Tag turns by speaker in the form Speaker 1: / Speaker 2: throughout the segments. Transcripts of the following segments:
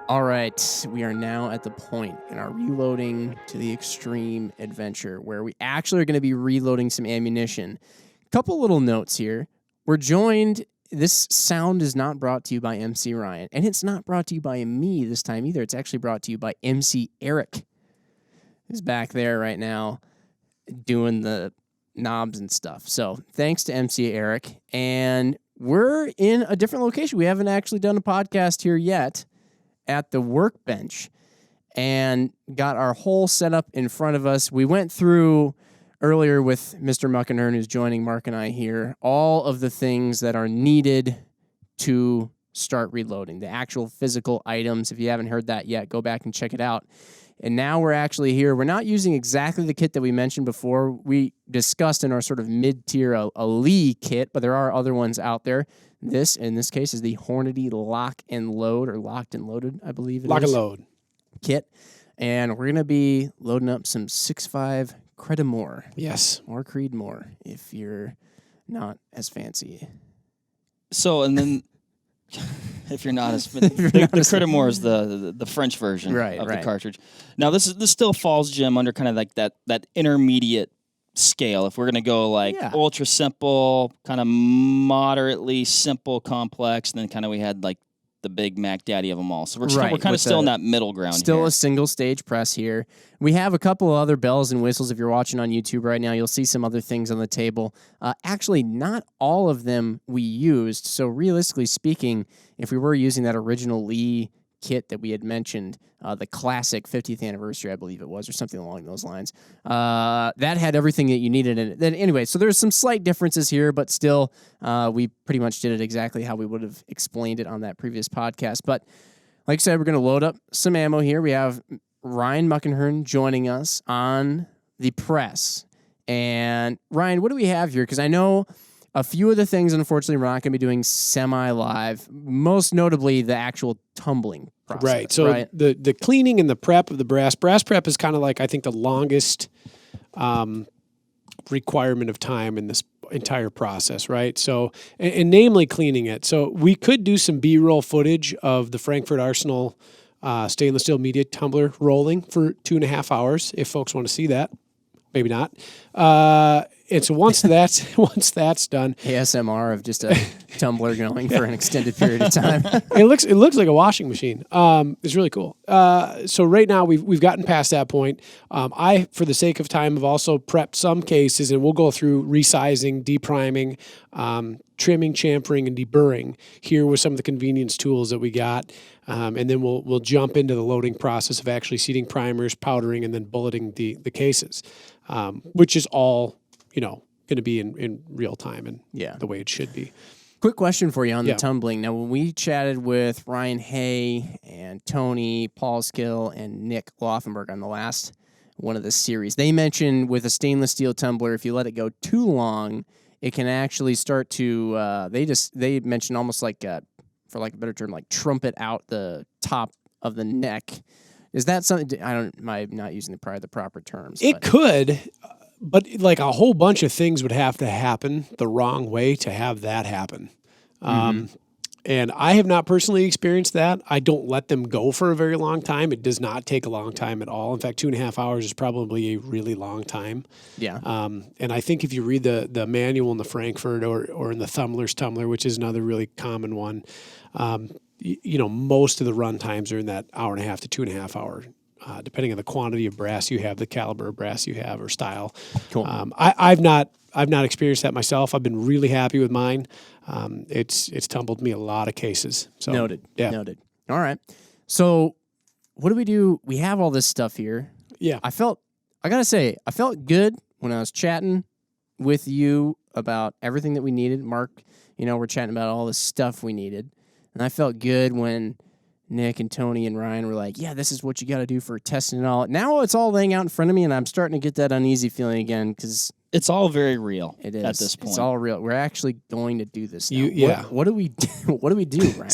Speaker 1: All right, we are now at the point in our reloading to the extreme adventure where we actually are going to be reloading some ammunition. Couple little notes here. We're joined, this sound is not brought to you by MC Ryan, and it's not brought to you by me this time either. It's actually brought to you by MC Eric, who's back there right now doing the knobs and stuff. So thanks to MC Eric, and we're in a different location. We haven't actually done a podcast here yet. At the workbench and got our whole setup in front of us. We went through earlier with Mr. Muckenhirn, who's joining Mark and I here, all of the things that are needed to start reloading, the actual physical items. If you haven't heard that yet, go back and check it out. And now we're actually here. We're not using exactly the kit that we mentioned before. We discussed in our sort of mid-tier a Lee kit, but there are other ones out there. This, in this case, is the Hornady Lock and Load, or Locked and Loaded, I believe it is.
Speaker 2: Lock and Load
Speaker 1: kit. And we're going to be loading up some 6.5 Creedmoor.
Speaker 2: Yes.
Speaker 1: Or Creedmoor, if you're not as fancy.
Speaker 3: So, and then, if you're not as... the Creedmoor is the French version of the cartridge. Now, this still falls, Jim, under kind of like that intermediate scale. If we're going to go like ultra simple, kind of moderately simple, complex, then kind of we had like the big Mac Daddy of them all. So we're kind of still in that middle ground.
Speaker 1: Still a single stage press here. We have a couple of other bells and whistles. If you're watching on YouTube right now, you'll see some other things on the table. Actually, not all of them we used. So realistically speaking, if we were using that original Lee kit that we had mentioned, the classic 50th anniversary, I believe it was, or something along those lines. That had everything that you needed in it. Then anyway, so there's some slight differences here, but still, we pretty much did it exactly how we would have explained it on that previous podcast. But like I said, we're going to load up some ammo here. We have Ryan Muckenhirn joining us on the press. And Ryan, what do we have here? Because I know a few of the things, unfortunately, we're not going to be doing semi-live, most notably the actual tumbling process.
Speaker 2: Right. So the cleaning and the prep of the brass prep is kind of like, I think, the longest requirement of time in this entire process, right? So, and namely cleaning it. So we could do some B-roll footage of the Frankfurt Arsenal stainless steel media tumbler rolling for 2.5 hours if folks want to see that. Maybe not. And so once that's done,
Speaker 1: ASMR of just a tumbler going for an extended period of time.
Speaker 2: It looks like a washing machine. It's really cool. So right now we've gotten past that point. I, for the sake of time, have also prepped some cases, and we'll go through resizing, depriming, trimming, chamfering, and deburring here with some of the convenience tools that we got. And then we'll jump into the loading process of actually seating primers, powdering, and then bulleting the cases, which is all going to be in real time and the way it should be.
Speaker 1: Quick question for you on the tumbling. Now, when we chatted with Ryan Hay and Tony, Paul Skill, and Nick Laufenberg on the last one of the series, they mentioned with a stainless steel tumbler, if you let it go too long, it can actually start to, they mentioned almost like, for like a better term, like trumpet out the top of the neck. Is that something, I'm not using the proper terms.
Speaker 2: It could. But like a whole bunch of things would have to happen the wrong way to have that happen. And I have not personally experienced that. I don't let them go for a very long time. It does not take a long time at all. In fact, 2.5 hours is probably a really long time.
Speaker 1: Yeah.
Speaker 2: And I think if you read the manual in the Frankfurt or in the Thumbler's Tumbler, which is another really common one, most of the run times are in that 1.5 to 2.5 hour depending on the quantity of brass you have, the caliber of brass you have, or style.
Speaker 1: Cool.
Speaker 2: I've not experienced that myself. I've been really happy with mine. It's tumbled me a lot of cases. So,
Speaker 1: Noted.
Speaker 2: Yeah.
Speaker 1: Noted. All right. So what do we do? We have all this stuff here.
Speaker 2: Yeah.
Speaker 1: I gotta say, I felt good when I was chatting with you about everything that we needed. Mark, we're chatting about all the stuff we needed. And I felt good when Nick and Tony and Ryan were like, yeah, this is what you got to do for testing and all. Now it's all laying out in front of me, and I'm starting to get that uneasy feeling again because
Speaker 3: it's all very real.
Speaker 1: It is
Speaker 3: at this point.
Speaker 1: It's all real. We're actually going to do this now. What do we do? What do we do, Ryan?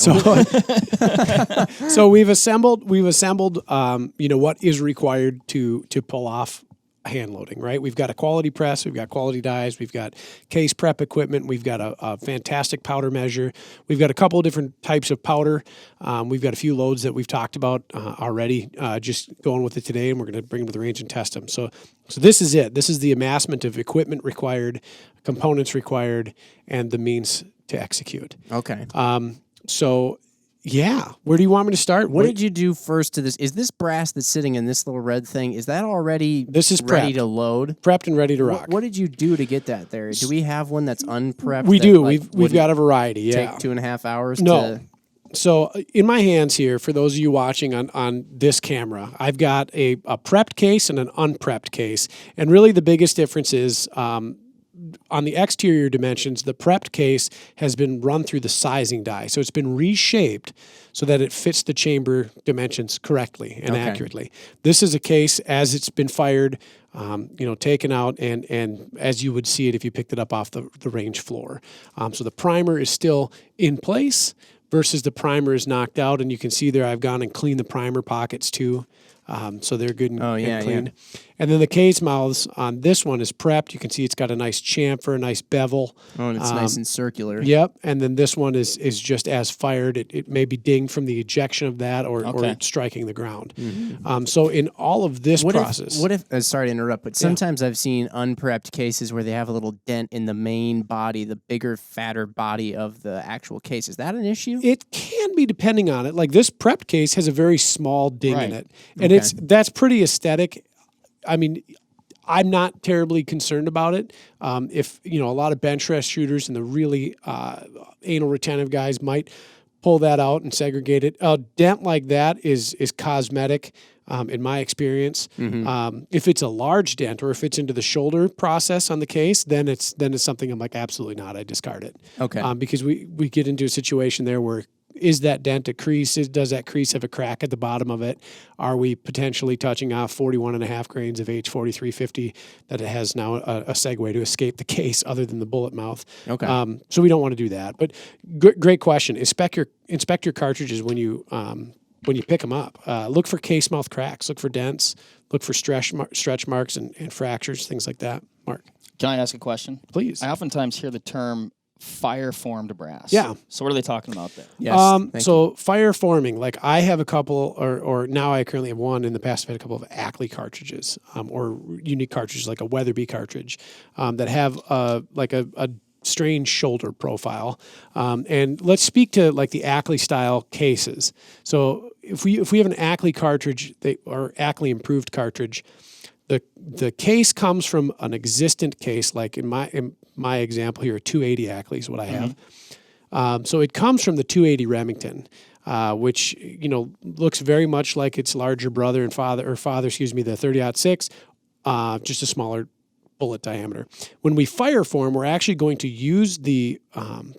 Speaker 2: So we've assembled. What is required to pull off hand loading, right? We've got a quality press, we've got quality dies, we've got case prep equipment, we've got a fantastic powder measure, we've got a couple of different types of powder. We've got a few loads that we've talked about already, just going with it today, and we're going to bring them to the range and test them. So this is it. This is the amassment of equipment required, components required, and the means to execute.
Speaker 1: Okay.
Speaker 2: So yeah, where do you want me to start?
Speaker 1: What did you do first to this? Is this brass that's sitting in this little red thing, is that already ready to load?
Speaker 2: Prepped and ready to rock.
Speaker 1: What did you do to get that there? Do we have one that's unprepped?
Speaker 2: We do. We've got a variety, yeah.
Speaker 1: Take 2.5 hours
Speaker 2: No. So in my hands here, for those of you watching on this camera, I've got a prepped case and an unprepped case. And really the biggest difference is on the exterior dimensions, the prepped case has been run through the sizing die. So it's been reshaped so that it fits the chamber dimensions correctly and accurately. This is a case as it's been fired, taken out, and as you would see it if you picked it up off the range floor. So the primer is still in place versus the primer is knocked out. And you can see there I've gone and cleaned the primer pockets too. So they're good and clean. Yeah. And then the case mouths on this one is prepped. You can see it's got a nice chamfer, a nice bevel.
Speaker 1: Oh, and it's nice and circular.
Speaker 2: Yep. And then this one is just as fired. It may be dinged from the ejection of that or striking the ground. Mm-hmm. So in all of this process.
Speaker 1: What if sorry to interrupt, but sometimes I've seen unprepped cases where they have a little dent in the main body, the bigger, fatter body of the actual case. Is that an issue?
Speaker 2: It can be depending on it. Like this prepped case has a very small ding in it. And that's pretty aesthetic. I mean, I'm not terribly concerned about it. If, a lot of bench rest shooters and the really anal retentive guys might pull that out and segregate it. A dent like that is cosmetic, in my experience. Mm-hmm. If it's a large dent or if it's into the shoulder process on the case, then it's something I'm like, absolutely not. I discard it. Okay. Because we get into a situation there where is that dent a crease? Does that crease have a crack at the bottom of it? Are we potentially touching off 41.5 grains of H4350 that it has now a segue to escape the case other than the bullet mouth? Okay. So we don't want to do that. But great question. Inspect your cartridges when you pick them up. Look for case mouth cracks. Look for dents. Look for stretch marks and fractures, things like that. Mark.
Speaker 3: Can I ask a question?
Speaker 2: Please.
Speaker 3: I oftentimes hear the term fire formed brass.
Speaker 2: Yeah.
Speaker 3: So what are they talking about there?
Speaker 1: Yes.
Speaker 2: Fire forming, like I have a couple, or now I currently have one. In the past, I've had a couple of Ackley cartridges, or unique cartridges like a Weatherby cartridge, that have a strange shoulder profile. And let's speak to like the Ackley style cases. So if we have an Ackley cartridge, or Ackley improved cartridge, the case comes from an existent case, like in my example here, a 280 Ackley is what I have. Mm-hmm. So it comes from the 280 Remington, which looks very much like its larger brother and father, the 30-06, just a smaller bullet diameter. When we fire form, we're actually going to use the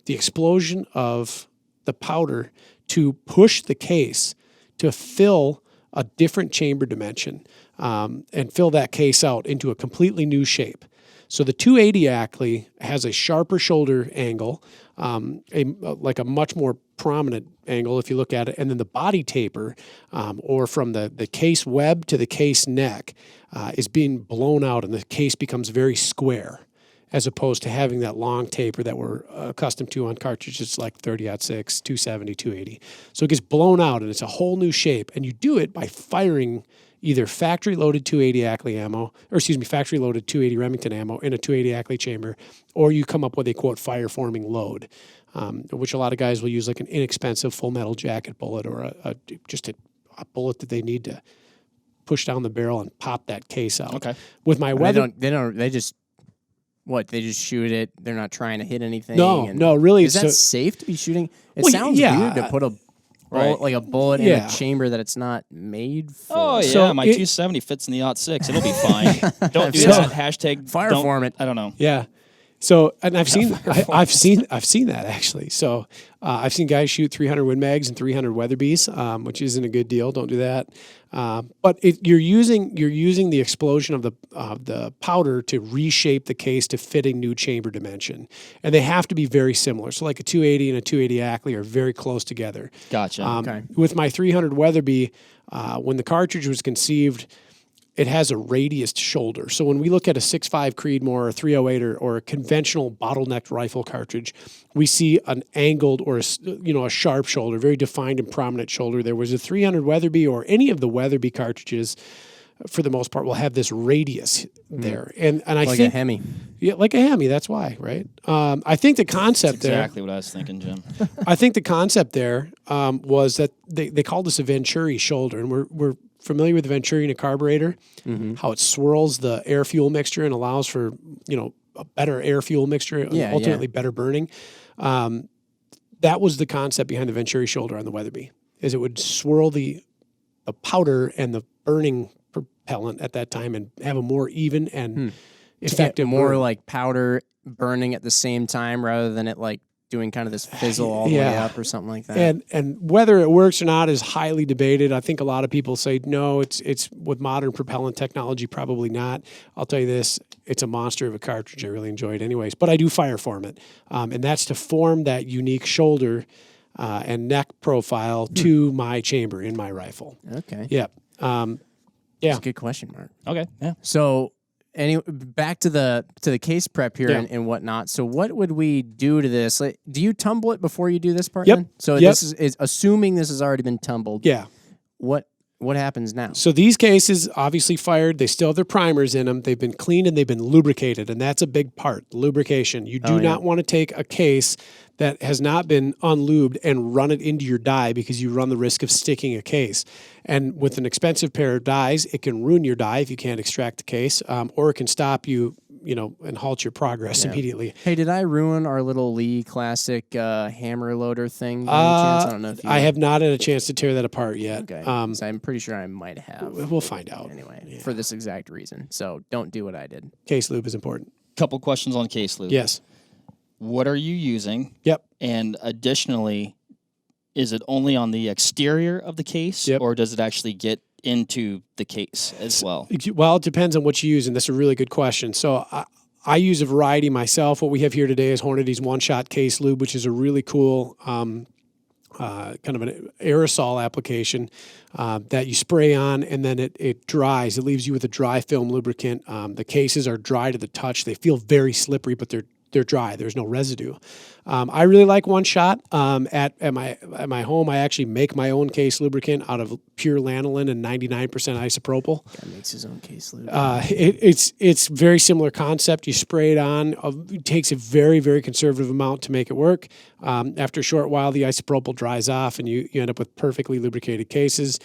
Speaker 2: explosion of the powder to push the case to fill a different chamber dimension. And fill that case out into a completely new shape. So the 280 Ackley has a sharper shoulder angle, like a much more prominent angle if you look at it, and then the body taper, or from the case web to the case neck, is being blown out, and the case becomes very square, as opposed to having that long taper that we're accustomed to on cartridges like 30-06, 270, 280. So it gets blown out, and it's a whole new shape, and you do it by firing either factory-loaded 280 Ackley ammo, factory-loaded 280 Remington ammo in a 280 Ackley chamber, or you come up with a, quote, fire-forming load, which a lot of guys will use like an inexpensive full metal jacket bullet or just a bullet that they need to push down the barrel and pop that case out.
Speaker 3: Okay.
Speaker 2: With my weather...
Speaker 1: They just shoot it? They're not trying to hit anything?
Speaker 2: No, really.
Speaker 1: Is that safe to be shooting? It sounds weird to put a bullet in a chamber that it's not made for.
Speaker 3: Oh, yeah. So my 270 fits in the 06. It'll be fine. Don't do that. Hashtag
Speaker 1: fire form it.
Speaker 3: I don't know.
Speaker 2: Yeah. So, and I've seen that actually. So, I've seen guys shoot 300 Win Mags and 300 Weatherbys, which isn't a good deal. Don't do that. But you're using the explosion of the powder to reshape the case to fit a new chamber dimension, and they have to be very similar. So, like a 280 and a 280 Ackley are very close together.
Speaker 3: Gotcha.
Speaker 2: Okay. With my 300 Weatherby, when the cartridge was conceived, it has a radiused shoulder. So when we look at a 6.5 Creedmoor or 308 or a conventional bottlenecked rifle cartridge, we see an angled or a sharp shoulder, very defined and prominent shoulder. There was a 300 Weatherby or any of the Weatherby cartridges, for the most part, will have this radius there. And I
Speaker 1: like
Speaker 2: think
Speaker 1: a Hemi.
Speaker 2: Yeah, like a Hemi. That's why, right? I think the concept
Speaker 3: That's exactly what I was thinking, Jim.
Speaker 2: I think the concept there was that they called this a Venturi shoulder, and we're familiar with the Venturi in a carburetor, how it swirls the air-fuel mixture and allows for, a better air-fuel mixture and ultimately better burning. That was the concept behind the Venturi shoulder on the Weatherby, is it would swirl the powder and the burning propellant at that time and have a more even and effective
Speaker 1: more
Speaker 2: burn.
Speaker 1: like powder burning at the same time rather than it like doing kind of this fizzle all the way up or something like that.
Speaker 2: And whether it works or not is highly debated. I think a lot of people say no, it's with modern propellant technology, probably not. I'll tell you this, it's a monster of a cartridge. I really enjoy it anyways, but I do fire form it. And that's to form that unique shoulder and neck profile to my chamber in my rifle.
Speaker 1: Okay.
Speaker 2: Yep.
Speaker 1: That's a good question, Mark.
Speaker 3: Okay. Yeah.
Speaker 1: So back to the case prep here and whatnot. So what would we do to this? Like, do you tumble it before you do this part?
Speaker 2: Yep.
Speaker 1: Then? So
Speaker 2: Yep.
Speaker 1: this is assuming this has already been tumbled.
Speaker 2: Yeah.
Speaker 1: What happens now?
Speaker 2: So these cases, obviously fired, they still have their primers in them. They've been cleaned and they've been lubricated, and that's a big part, lubrication. You do not want to take a case that has not been unlubed and run it into your die because you run the risk of sticking a case. And with an expensive pair of dies, it can ruin your die if you can't extract the case, or it can stop you, and halt your progress immediately.
Speaker 1: Hey, did I ruin our little Lee Classic hammer loader thing? By any chance? I don't know if you
Speaker 2: I have not had a chance to tear that apart yet.
Speaker 1: Okay. So I'm pretty sure I might have.
Speaker 2: We'll find out.
Speaker 1: Anyway, for this exact reason. So don't do what I did.
Speaker 2: Case lube is important.
Speaker 3: Couple questions on case lube.
Speaker 2: Yes.
Speaker 3: What are you using?
Speaker 2: Yep.
Speaker 3: And additionally, is it only on the exterior of the case, or does it actually get into the case as well?
Speaker 2: Well, it depends on what you use, and that's a really good question. So I use a variety myself. What we have here today is Hornady's one-shot case lube, which is a really cool kind of an aerosol application that you spray on, and then it dries. It leaves you with a dry film lubricant. The cases are dry to the touch. They feel very slippery, but they're dry. There's no residue. I really like One Shot. At my home, I actually make my own case lubricant out of pure lanolin and 99% isopropyl.
Speaker 1: Guy makes his own case lube.
Speaker 2: It's very similar concept. You spray it on. It takes a very, very conservative amount to make it work. After a short while, the isopropyl dries off, and you end up with perfectly lubricated cases.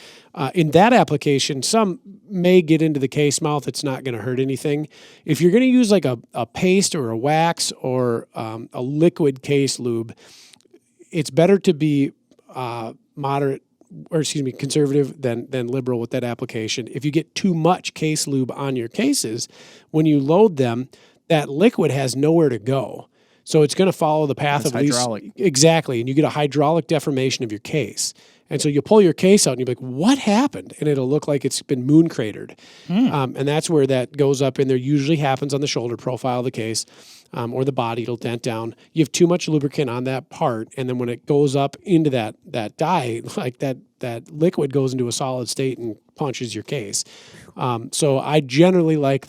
Speaker 2: In that application, some may get into the case mouth. It's not going to hurt anything. If you're going to use like a paste or a wax or a liquid case lube, it's better to be conservative than liberal with that application. If you get too much case lube on your cases, when you load them, that liquid has nowhere to go. So it's going to follow the path of
Speaker 1: hydraulic.
Speaker 2: least. Exactly. And you get a hydraulic deformation of your case. And so you pull your case out and you're like, what happened? And it'll look like it's been moon cratered. And that's where that goes up in there. Usually happens on the shoulder profile of the case or the body. It'll dent down. You have too much lubricant on that part. And then when it goes up into that die, like that liquid goes into a solid state and punches your case. So I generally like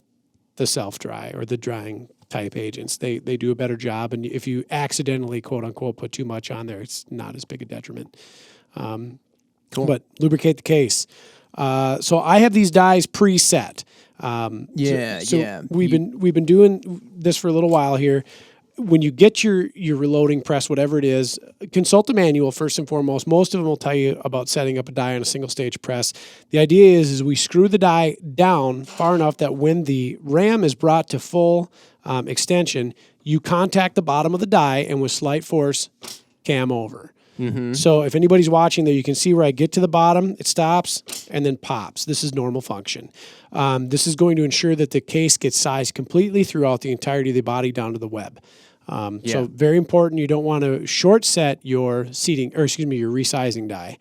Speaker 2: the self-dry or the drying type agents. They do a better job. And if you accidentally, quote unquote, put too much on there, it's not as big a detriment.
Speaker 1: Cool.
Speaker 2: But lubricate the case. So I have these dies preset. We've been doing this for a little while here. When you get your reloading press, whatever it is, consult the manual first and foremost. Most of them will tell you about setting up a die on a single stage press. The idea is we screw the die down far enough that when the ram is brought to full extension, you contact the bottom of the die and with slight force, cam over. Mm-hmm. So if anybody's watching there, you can see where I get to the bottom, it stops, and then pops. This is normal function. This is going to ensure that the case gets sized completely throughout the entirety of the body down to the web. So very important. You don't want to short set your your resizing die.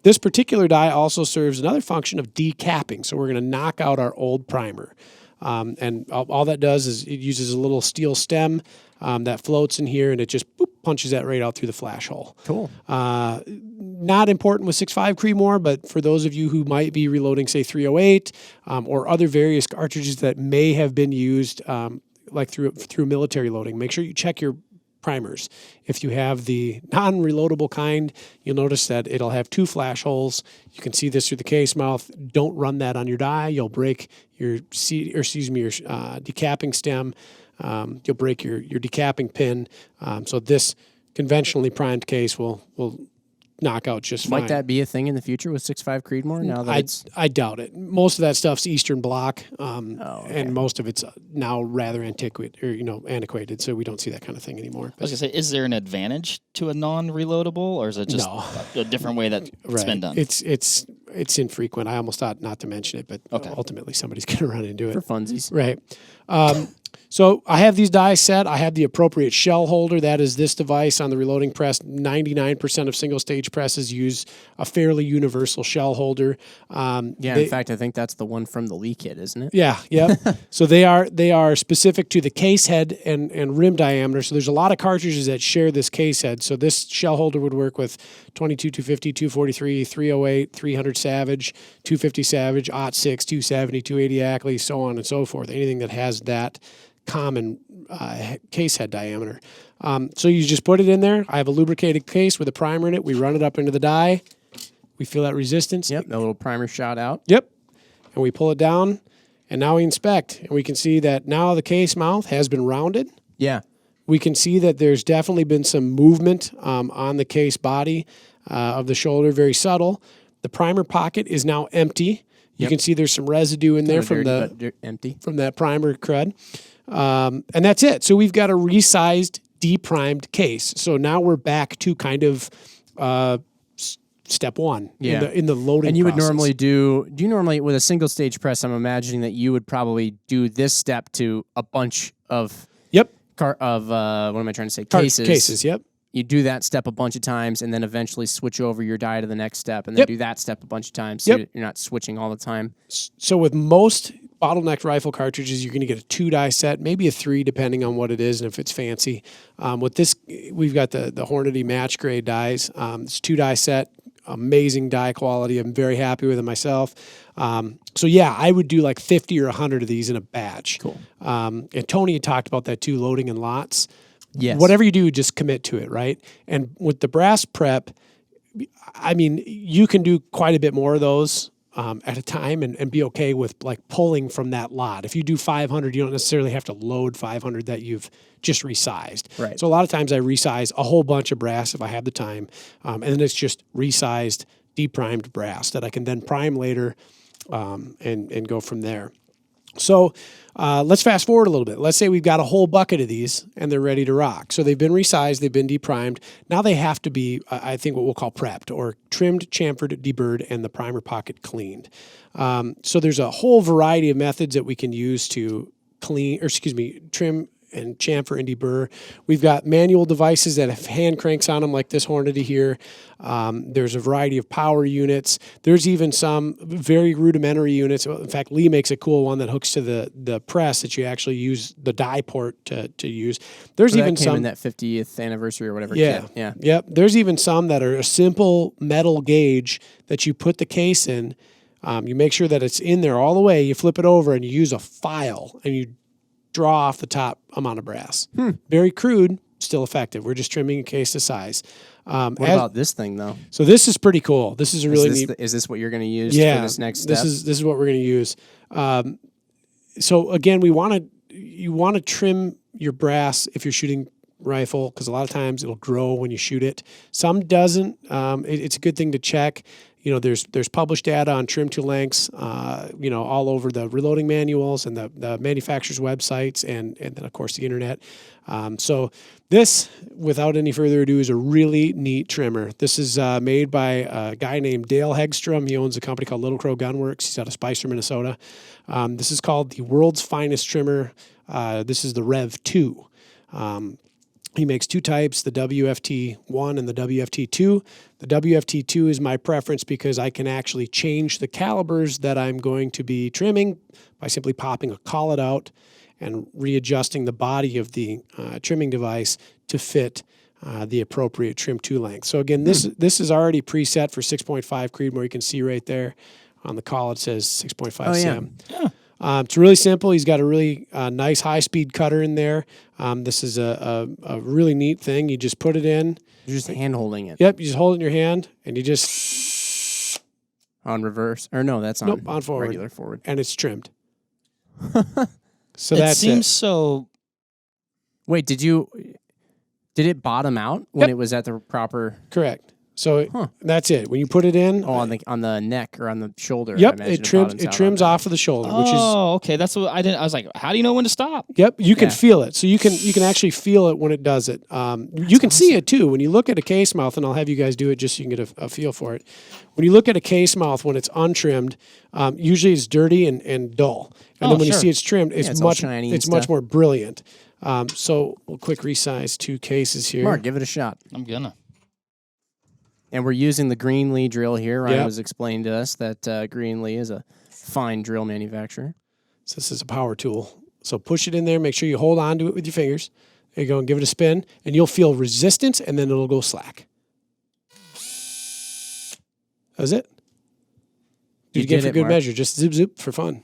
Speaker 2: This particular die also serves another function of decapping. So we're going to knock out our old primer. And all that does is it uses a little steel stem that floats in here, and it just punches that right out through the flash hole.
Speaker 1: Cool.
Speaker 2: not important with 6.5 Creedmoor, but for those of you who might be reloading, say 308 or other various cartridges that may have been used like through military loading, make sure you check your primers. If you have the non-reloadable kind, you'll notice that it'll have 2 flash holes. You can see this through the case mouth. Don't run that on your die. You'll break your decapping stem. You'll break your decapping pin. So this conventionally primed case will knock out just fine.
Speaker 1: Might that be a thing in the future with 6.5 Creedmoor? Now that
Speaker 2: I doubt it. Most of that stuff's Eastern Bloc, and most of it's now rather antiquated. So we don't see that kind of thing anymore.
Speaker 3: I was gonna say, is there an advantage to a non-reloadable, or is it just a different way that it's been done?
Speaker 2: It's infrequent. I almost thought not to mention it, but ultimately somebody's going to run into it
Speaker 1: for funsies,
Speaker 2: right? So I have these dies set. I have the appropriate shell holder. That is this device on the reloading press. 99% of single stage presses use a fairly universal shell holder.
Speaker 1: In fact, I think that's the one from the Lee kit, isn't it?
Speaker 2: Yeah. So they are specific to the case head and rim diameter. So there's a lot of cartridges that share this case head. So this shell holder would work with 22, 250, 243, 308, 300 Savage, 250 Savage, 06, 270, 280 Ackley, so on and so forth. Anything that has that common case head diameter. So you just put it in there. I have a lubricated case with a primer in it. We run it up into the die. We feel that resistance.
Speaker 1: Yep, that little primer shot out.
Speaker 2: Yep. And we pull it down, and now we inspect. And we can see that now the case mouth has been rounded.
Speaker 1: Yeah.
Speaker 2: We can see that there's definitely been some movement on the case body of the shoulder, very subtle. The primer pocket is now empty. You can see there's some residue in there from that primer crud. And that's it. So we've got a resized, deprimed case. So now we're back to kind of step one in the loading
Speaker 1: And you
Speaker 2: process.
Speaker 1: would normally do you normally, with a single stage press, I'm imagining that you would probably do this step to a bunch of what am I trying to say?
Speaker 2: Cases, yep.
Speaker 1: You do that step a bunch of times and then eventually switch over your die to the next step and then do that step a bunch of times so you're not switching all the time.
Speaker 2: So with most bottleneck rifle cartridges, you're going to get a 2 die set, maybe a 3 depending on what it is and if it's fancy. With this, we've got the Hornady match grade dies. It's 2 die set, amazing die quality. I'm very happy with it myself. So I would do like 50 or 100 of these in a batch.
Speaker 1: Cool.
Speaker 2: And Tony had talked about that too, loading in lots.
Speaker 1: Yes.
Speaker 2: Whatever you do, just commit to it, right? And with the brass prep, I mean, you can do quite a bit more of those at a time and be okay with like pulling from that lot. If you do 500, you don't necessarily have to load 500 that you've just resized.
Speaker 1: Right.
Speaker 2: So a lot of times I resize a whole bunch of brass if I have the time, and then it's just resized, deprimed brass that I can then prime later and go from there. So let's fast forward a little bit. Let's say we've got a whole bucket of these and they're ready to rock. So they've been resized, they've been deprimed. Now they have to be, I think, what we'll call prepped or trimmed, chamfered, deburred, and the primer pocket cleaned. So there's a whole variety of methods that we can use to trim and chamfer and deburr. We've got manual devices that have hand cranks on them like this Hornady here. There's a variety of power units. There's even some very rudimentary units. In fact, Lee makes a cool one that hooks to the press that you actually use the die port to use. There's even some
Speaker 1: in that 50th anniversary or whatever.
Speaker 2: Yep. There's even some that are a simple metal gauge that you put the case in. You make sure that it's in there all the way. You flip it over and you use a file and you draw off the top amount of brass. Very crude, still effective. We're just trimming a case to size.
Speaker 1: What about this thing though?
Speaker 2: So this is pretty cool. This is a really neat.
Speaker 1: Is this what you're going to use for this next step?
Speaker 2: This is what we're going to use. So again, you want to trim your brass if you're shooting rifle because a lot of times it'll grow when you shoot it. Some doesn't. It's a good thing to check. There's published data on trim to lengths, all over the reloading manuals and the manufacturer's websites and then, of course, the internet. So this, without any further ado, is a really neat trimmer. This is made by a guy named Dale Hegstrom. He owns a company called Little Crow Gunworks. He's out of Spicer, Minnesota. This is called the world's finest trimmer. This is the Rev 2. He makes 2 types, the WFT1 and the WFT2. The WFT2 is my preference because I can actually change the calibers that I'm going to be trimming by simply popping a collet out and readjusting the body of the trimming device to fit the appropriate trim to length. So again, this is already preset for 6.5 Creedmoor. You can see right there on the call it says 6.5 cm.
Speaker 3: Yeah.
Speaker 2: It's really simple. He's got a really nice high-speed cutter in there. This is a really neat thing. You just put it in.
Speaker 1: You're just hand-holding it.
Speaker 2: Yep, you just hold it in your hand, and you just...
Speaker 1: On reverse. Or no, that's on,
Speaker 2: nope, on forward.
Speaker 1: Regular forward.
Speaker 2: And it's trimmed. So
Speaker 3: it seems so...
Speaker 1: Wait, did it bottom out when it was at the proper...
Speaker 2: Correct. So that's it. When you put it in,
Speaker 1: on the neck or on the shoulder.
Speaker 2: Yep, it trims off of the shoulder.
Speaker 3: Oh,
Speaker 2: which is
Speaker 3: okay. That's what I didn't. I was like, how do you know when to stop?
Speaker 2: Yep, you can feel it. So you can actually feel it when it does it. You can see it too when you look at a case mouth, and I'll have you guys do it just so you can get a feel for it. When you look at a case mouth when it's untrimmed, usually it's dirty and dull, and then when you see it's trimmed, it's much shiny. It's much more brilliant. So we'll quick resize 2 cases here.
Speaker 1: Mark, give it a shot.
Speaker 3: I'm gonna.
Speaker 1: And we're using the Greenlee drill here. Ryan was explaining to us that Greenlee is a fine drill manufacturer.
Speaker 2: So this is a power tool. So push it in there. Make sure you hold on to it with your fingers. There you go, and give it a spin. And you'll feel resistance, and then it'll go slack. That was it. Did you get for good measure. Just zip, zip for fun.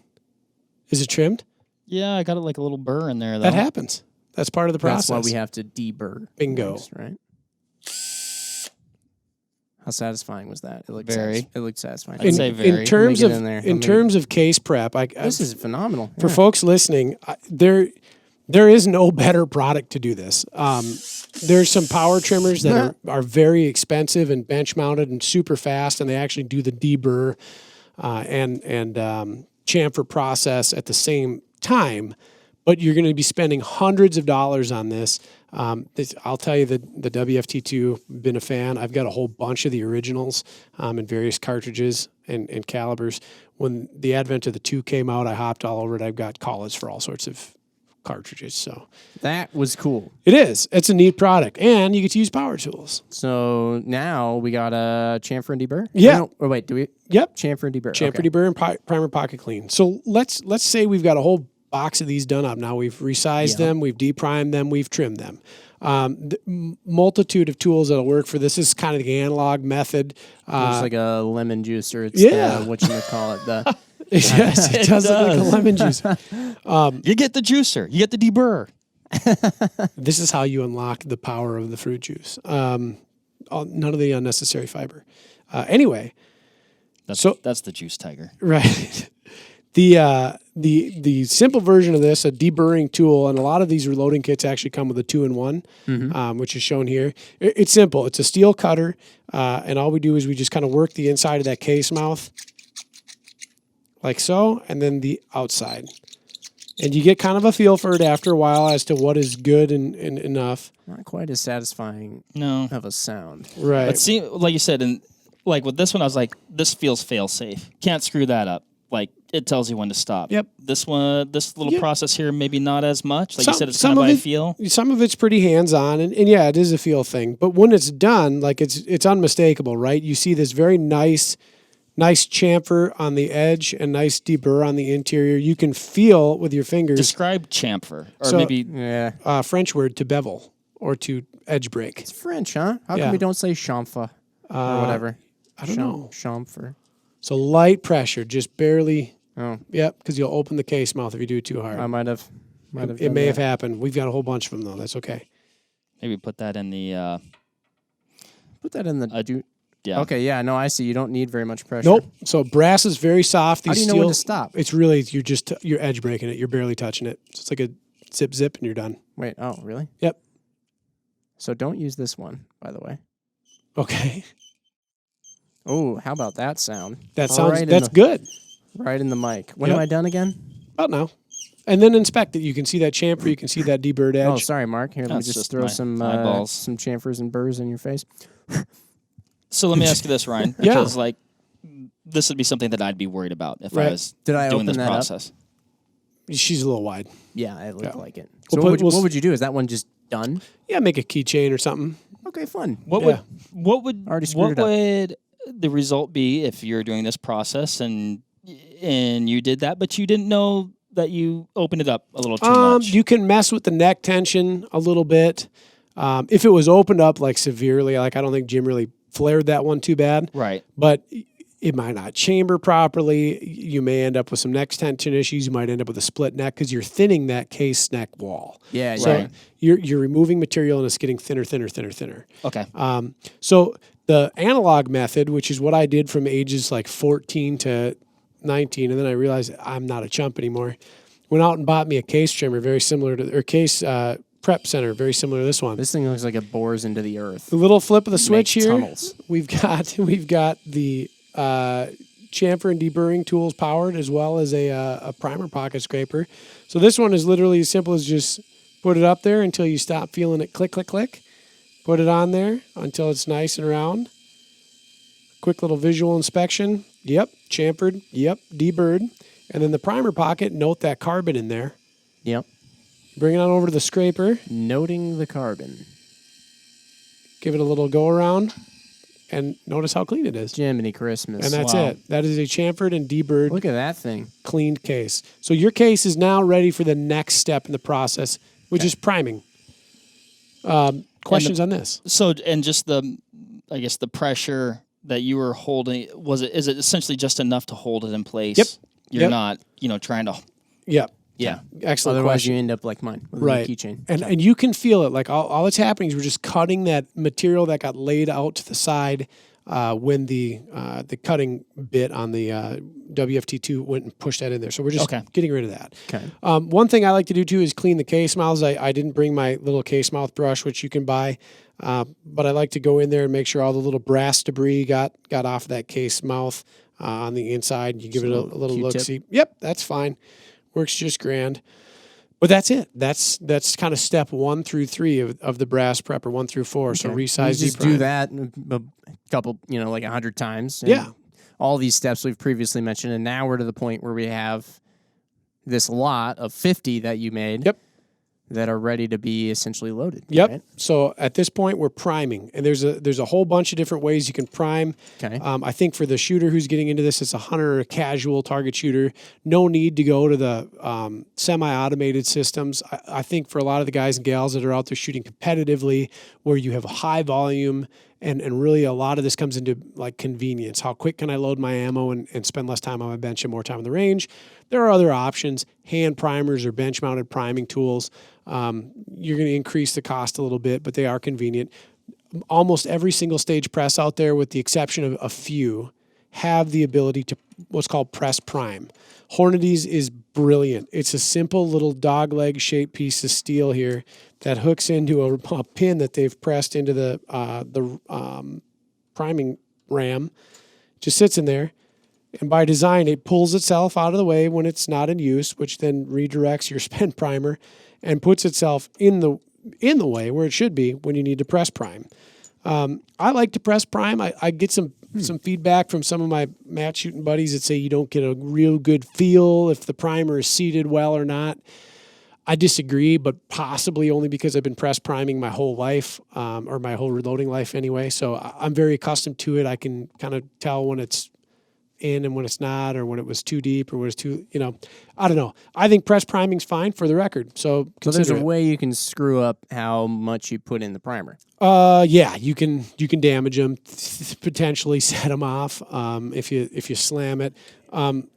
Speaker 2: Is it trimmed?
Speaker 3: Yeah, I got it like a little burr in there, though.
Speaker 2: That happens. That's part of the process.
Speaker 1: That's why we have to deburr.
Speaker 2: Bingo.
Speaker 1: Things, right? How satisfying was that? It looked
Speaker 3: very.
Speaker 1: It looked satisfying.
Speaker 3: I'd say very.
Speaker 2: In terms of case prep,
Speaker 1: this is phenomenal.
Speaker 2: For folks listening, there is no better product to do this. There's some power trimmers that are very expensive and bench mounted and super fast, and they actually do the deburr and chamfer process at the same time. But you're going to be spending hundreds of dollars on this. I'll tell you that the WFT2, been a fan. I've got a whole bunch of the originals in various cartridges and calibers. When the advent of the 2 came out, I hopped all over it. I've got collets for all sorts of cartridges. So
Speaker 1: that was cool.
Speaker 2: It is. It's a neat product, and you get to use power tools.
Speaker 1: So now we got a chamfer and deburr.
Speaker 2: Yeah.
Speaker 1: Or wait, do we?
Speaker 2: Yep.
Speaker 1: Chamfer and deburr.
Speaker 2: Chamfer, deburr, and primer pocket clean. So let's say we've got a whole box of these done up. Now we've resized them, we've deprimed them, we've trimmed them. The multitude of tools that'll work for this. This is kind of the analog method.
Speaker 1: It's like a lemon juicer. It's what
Speaker 2: yes, it does look like a lemon juicer.
Speaker 3: You get the juicer. You get the deburr.
Speaker 2: This is how you unlock the power of the fruit juice. None of the unnecessary fiber. Anyway.
Speaker 3: That's the juice tiger.
Speaker 2: Right. The simple version of this, a deburring tool, and a lot of these reloading kits actually come with a 2-in-1, which is shown here. It's simple. It's a steel cutter, and all we do is we just kind of work the inside of that case mouth, like so, and then the outside. And you get kind of a feel for it after a while as to what is good and enough.
Speaker 1: Not quite as satisfying of a sound.
Speaker 2: Right.
Speaker 3: But see, like you said, and like with this one, I was like, this feels fail-safe. Can't screw that up. Like, it tells you when to stop.
Speaker 2: Yep.
Speaker 3: This little process here, maybe not as much. Like you said, it's kind of by feel.
Speaker 2: Some of it's pretty hands-on, and yeah, it is a feel thing. But when it's done, like it's unmistakable, right? You see this very nice chamfer on the edge and nice deburr on the interior. You can feel with your fingers.
Speaker 3: Describe chamfer, or maybe
Speaker 2: French word to bevel or to edge break.
Speaker 1: It's French, huh? How come we don't say chamfer or whatever?
Speaker 2: I don't know.
Speaker 1: Chamfer.
Speaker 2: So light pressure, just barely.
Speaker 1: Oh.
Speaker 2: Yep, because you'll open the case mouth if you do it too hard.
Speaker 1: I might have.
Speaker 2: It may have happened. We've got a whole bunch of them, though. That's okay.
Speaker 3: Maybe put that in the...
Speaker 1: Yeah. Okay, yeah, no, I see. You don't need very much pressure.
Speaker 2: Nope. So brass is very soft.
Speaker 1: How do you know when to stop?
Speaker 2: It's really, you're edge breaking it. You're barely touching it. So it's like a zip, and you're done.
Speaker 1: Wait, oh, really?
Speaker 2: Yep.
Speaker 1: So don't use this one, by the way.
Speaker 2: Okay.
Speaker 1: Oh, how about that sound?
Speaker 2: That's good.
Speaker 1: Right in the mic. When am I done again?
Speaker 2: About now. And then inspect it. You can see that chamfer. You can see that deburred edge.
Speaker 1: Oh, sorry, Mark. Here, let me just throw some chamfers and burrs in your face.
Speaker 3: So let me ask you this, Ryan. Because like this would be something that I'd be worried about if I was doing this process.
Speaker 2: She's a little wide.
Speaker 1: Yeah, it looked like it. So what would you do? Is that one just done?
Speaker 2: Yeah, make a keychain or something.
Speaker 1: Okay, fun.
Speaker 3: What would the result be if you're doing this process and you did that, but you didn't know that you opened it up a little too much?
Speaker 2: You can mess with the neck tension a little bit. If it was opened up like severely, like I don't think Jim really flared that one too bad.
Speaker 3: Right.
Speaker 2: But it might not chamber properly. You may end up with some neck tension issues. You might end up with a split neck because you're thinning that case neck wall.
Speaker 1: Yeah.
Speaker 2: So
Speaker 1: Right.
Speaker 2: you're removing material and it's getting thinner.
Speaker 3: Okay.
Speaker 2: So the analog method, which is what I did from ages like 14 to 19, and then I realized I'm not a chump anymore. Went out and bought me a case trimmer very similar to, or case prep center very similar to this one.
Speaker 1: This thing looks like it bores into the earth.
Speaker 2: The little flip of the switch
Speaker 1: Makes
Speaker 2: here.
Speaker 1: tunnels.
Speaker 2: We've got the chamfer and deburring tools powered, as well as a primer pocket scraper. So this one is literally as simple as just put it up there until you stop feeling it click, click, click. Put it on there until it's nice and round. Quick little visual inspection. Yep, chamfered. Yep, deburred. And then the primer pocket, note that carbon in there.
Speaker 1: Yep.
Speaker 2: Bring it on over to the scraper.
Speaker 1: Noting the carbon.
Speaker 2: Give it a little go around. And notice how clean it is.
Speaker 1: Jiminy Christmas.
Speaker 2: And that's it. That is a chamfered and deburred,
Speaker 1: Look at that thing.
Speaker 2: cleaned case. So your case is now ready for the next step in the process, which is priming. Questions on this?
Speaker 3: So, and just the pressure that you were holding, is it essentially just enough to hold it in place?
Speaker 2: Yep.
Speaker 3: You're not, trying to.
Speaker 2: Yep.
Speaker 1: Yeah.
Speaker 2: Excellent
Speaker 1: Otherwise,
Speaker 2: question.
Speaker 1: you end up like mine with
Speaker 2: Right.
Speaker 1: a keychain.
Speaker 2: And you can feel it. Like all that's happening is we're just cutting that material that got laid out to the side when the cutting bit on the WFT2 went and pushed that in there. So we're just getting rid of that.
Speaker 1: Okay.
Speaker 2: One thing I like to do too is clean the case mouths. I didn't bring my little case mouth brush, which you can buy, but I like to go in there and make sure all the little brass debris got off that case mouth on the inside. You give it a little look-see. Yep, that's fine. Works just grand. But that's it. That's kind of step 1 through 3 of the brass prepper, 1 through 4. So resize,
Speaker 1: you just do that a couple, like 100 times. And all these steps we've previously mentioned, and now we're to the point where we have this lot of 50 that you made.
Speaker 2: Yep.
Speaker 1: That are ready to be essentially loaded.
Speaker 2: Yep.
Speaker 1: Right?
Speaker 2: So at this point, we're priming, and there's a whole bunch of different ways you can prime.
Speaker 1: Okay.
Speaker 2: I think for the shooter who's getting into this, it's a hunter or a casual target shooter. No need to go to the semi-automated systems. I think for a lot of the guys and gals that are out there shooting competitively, where you have a high volume, and really a lot of this comes into like convenience. How quick can I load my ammo and spend less time on my bench and more time on the range? There are other options, hand primers or bench-mounted priming tools. You're going to increase the cost a little bit, but they are convenient. Almost every single stage press out there, with the exception of a few, have the ability to what's called press prime. Hornady's is brilliant. It's a simple little dog leg shaped piece of steel here that hooks into a pin that they've pressed into the priming ram. Just sits in there. And by design, it pulls itself out of the way when it's not in use, which then redirects your spent primer and puts itself in the way where it should be when you need to press prime. I like to press prime. I get some feedback from some of my match shooting buddies that say you don't get a real good feel if the primer is seated well or not. I disagree, but possibly only because I've been press priming my whole life, or my whole reloading life anyway. So I'm very accustomed to it. I can kind of tell when it's in and when it's not, or when it was too deep or when it's too, I don't know. I think press priming's fine for the record. So
Speaker 1: there's a way you can screw up how much you put in the primer.
Speaker 2: Yeah, you can damage them, potentially set them off if you slam it.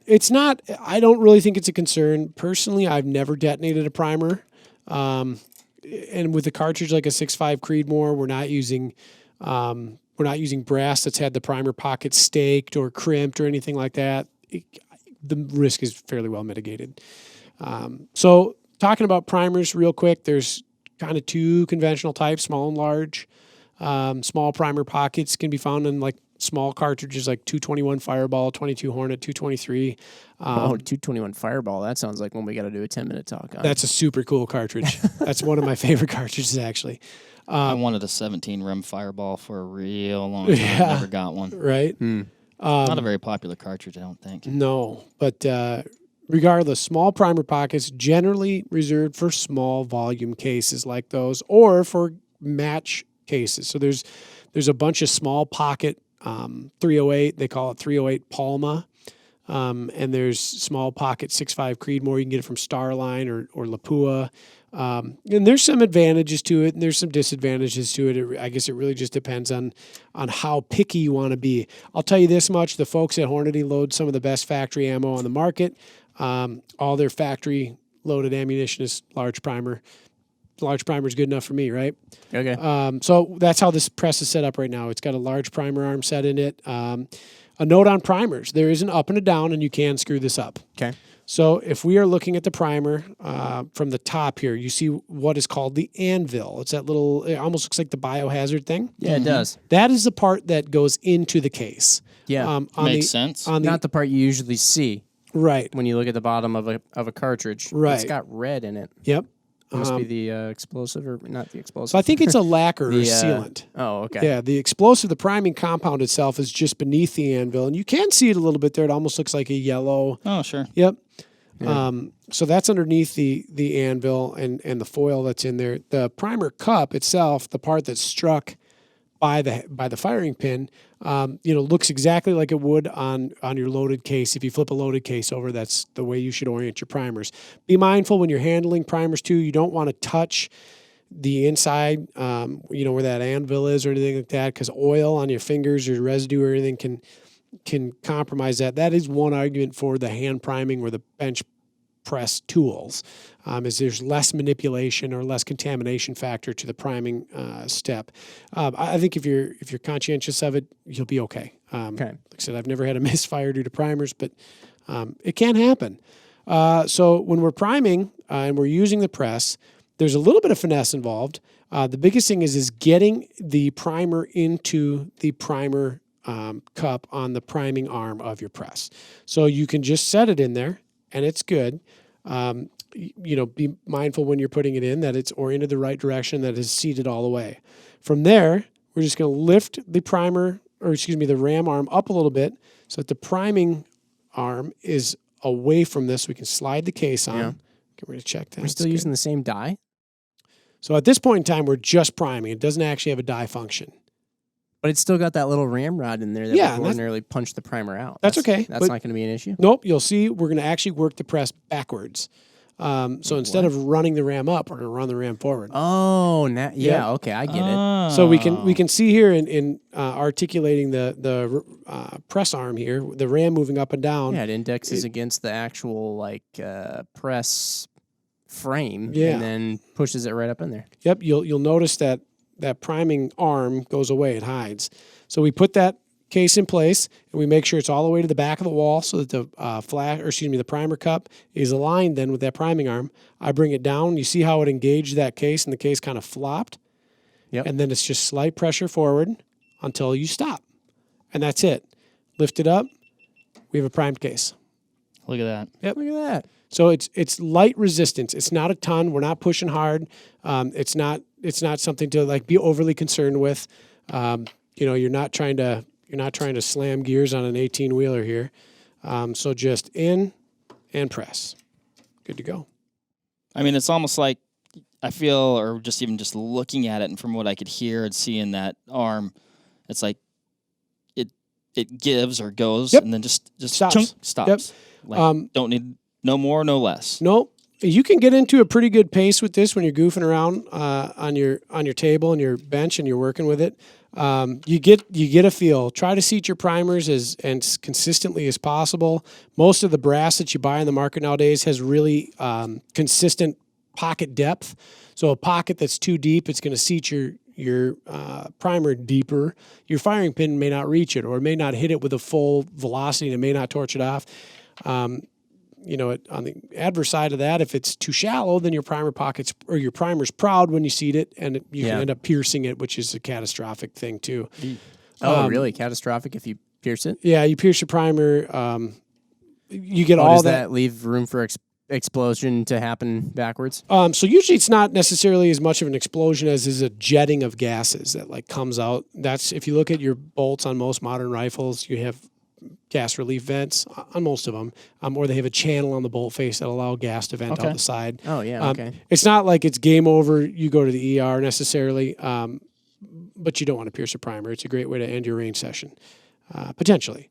Speaker 2: It's not. I don't really think it's a concern personally. I've never detonated a primer, and with a cartridge like a 6.5 Creedmoor, we're not using brass that's had the primer pocket staked or crimped or anything like that. The risk is fairly well mitigated. So talking about primers real quick, there's kind of 2 conventional types, small and large. Small primer pockets can be found in like small cartridges like 221 Fireball, 22 Hornet, 223.
Speaker 1: 221 Fireball. That sounds like when we got to do a 10-minute talk on.
Speaker 2: That's a super cool cartridge. That's one of my favorite cartridges, actually.
Speaker 3: I wanted a 17 rim Fireball for a real long time. Never got one.
Speaker 2: Right?
Speaker 3: Not a very popular cartridge, I don't think.
Speaker 2: No, but regardless, small primer pockets generally reserved for small volume cases like those, or for match cases. So there's a bunch of small pocket 308. They call it 308 Palma. And there's small pocket 6.5 Creedmoor. You can get it from Starline or Lapua. And there's some advantages to it, and there's some disadvantages to it. I guess it really just depends on how picky you want to be. I'll tell you this much: the folks at Hornady load some of the best factory ammo on the market. All their factory loaded ammunition is large primer. Large primer is good enough for me, right?
Speaker 1: Okay.
Speaker 2: So that's how this press is set up right now. It's got a large primer arm set in it. A note on primers: there is an up and a down, and you can screw this up.
Speaker 1: Okay.
Speaker 2: So if we are looking at the primer from the top here, you see what is called the anvil. It's that little, it almost looks like the biohazard thing.
Speaker 1: Yeah, it does.
Speaker 2: That is the part that goes into the case.
Speaker 1: Yeah,
Speaker 3: makes sense.
Speaker 1: Not the part you usually see.
Speaker 2: Right.
Speaker 1: When you look at the bottom of a cartridge.
Speaker 2: Right.
Speaker 1: It's got red in it.
Speaker 2: Yep.
Speaker 1: It must be the explosive, or not the explosive.
Speaker 2: So I think it's a lacquer or sealant.
Speaker 1: Oh, okay.
Speaker 2: Yeah, the explosive, the priming compound itself is just beneath the anvil, and you can see it a little bit there. It almost looks like a yellow.
Speaker 3: Oh, sure.
Speaker 2: Yep.
Speaker 1: Yeah.
Speaker 2: So that's underneath the anvil and the foil that's in there. The primer cup itself, the part that's struck by the firing pin, looks exactly like it would on your loaded case. If you flip a loaded case over, that's the way you should orient your primers. Be mindful when you're handling primers too. You don't want to touch the inside, where that anvil is or anything like that, because oil on your fingers or residue or anything can compromise that. That is one argument for the hand priming or the bench press tools, is there's less manipulation or less contamination factor to the priming step. I think if you're conscientious of it, you'll be okay.
Speaker 1: Okay.
Speaker 2: Like I said, I've never had a misfire due to primers, but it can happen. So when we're priming and we're using the press, there's a little bit of finesse involved. The biggest thing is getting the primer into the primer cup on the priming arm of your press. So you can just set it in there, and it's good. Be mindful when you're putting it in that it's oriented the right direction, that it's seated all the way. From there, we're just going to lift the ram arm up a little bit so that the priming arm is away from this. We can slide the case on.
Speaker 1: Yeah.
Speaker 2: Get ready to check that.
Speaker 1: We're still using the same die?
Speaker 2: So at this point in time, we're just priming. It doesn't actually have a die function.
Speaker 1: But it's still got that little ramrod in there that would ordinarily punch the primer out.
Speaker 2: That's okay.
Speaker 1: That's not going to be an issue?
Speaker 2: Nope. You'll see we're going to actually work the press backwards. So instead of running the ram up, we're going to run the ram forward.
Speaker 1: Oh, okay, I get it.
Speaker 2: So we can see here in articulating the press arm here, the ram moving up and down.
Speaker 1: Yeah, it indexes against the actual press frame,
Speaker 2: Yeah.
Speaker 1: and then pushes it right up in there.
Speaker 2: Yep. You'll notice that priming arm goes away; it hides. So we put that case in place, and we make sure it's all the way to the back of the wall so that the primer cup is aligned then with that priming arm. I bring it down. You see how it engaged that case, and the case kind of flopped?
Speaker 1: Yep.
Speaker 2: And then it's just slight pressure forward until you stop. And that's it. Lift it up. We have a primed case.
Speaker 3: Look at that.
Speaker 2: Yep.
Speaker 1: Look at that.
Speaker 2: So it's light resistance. It's not a ton. We're not pushing hard. It's not something to be overly concerned with. You're not trying to slam gears on an 18-wheeler here. So just in and press. Good to go.
Speaker 3: I mean, it's almost like I feel, or just even just looking at it, and from what I could hear and see in that arm, it's like it gives or goes, and then just
Speaker 2: stops.
Speaker 3: Chunk, stops.
Speaker 2: Yep.
Speaker 3: Don't need no more, no less.
Speaker 2: Nope. You can get into a pretty good pace with this when you're goofing around on your table and your bench and you're working with it. You get a feel. Try to seat your primers as consistently as possible. Most of the brass that you buy in the market nowadays has really consistent pocket depth. So a pocket that's too deep, it's going to seat your primer deeper. Your firing pin may not reach it, or it may not hit it with a full velocity, and it may not torch it off. On the adverse side of that, if it's too shallow, then your primer pockets or your primer's proud when you seat it, and you can end up piercing it, which is a catastrophic thing too.
Speaker 1: Oh, really? Catastrophic if you pierce it?
Speaker 2: Yeah, you pierce your primer. You get
Speaker 1: does that leave room for explosion to happen backwards?
Speaker 2: So usually it's not necessarily as much of an explosion as is a jetting of gases that comes out. That's if you look at your bolts on most modern rifles, you have gas relief vents on most of them, or they have a channel on the bolt face that allow gas to vent out the side.
Speaker 1: Oh, yeah, okay.
Speaker 2: It's not like it's game over, you go to the ER necessarily, but you don't want to pierce a primer. It's a great way to end your range session, potentially.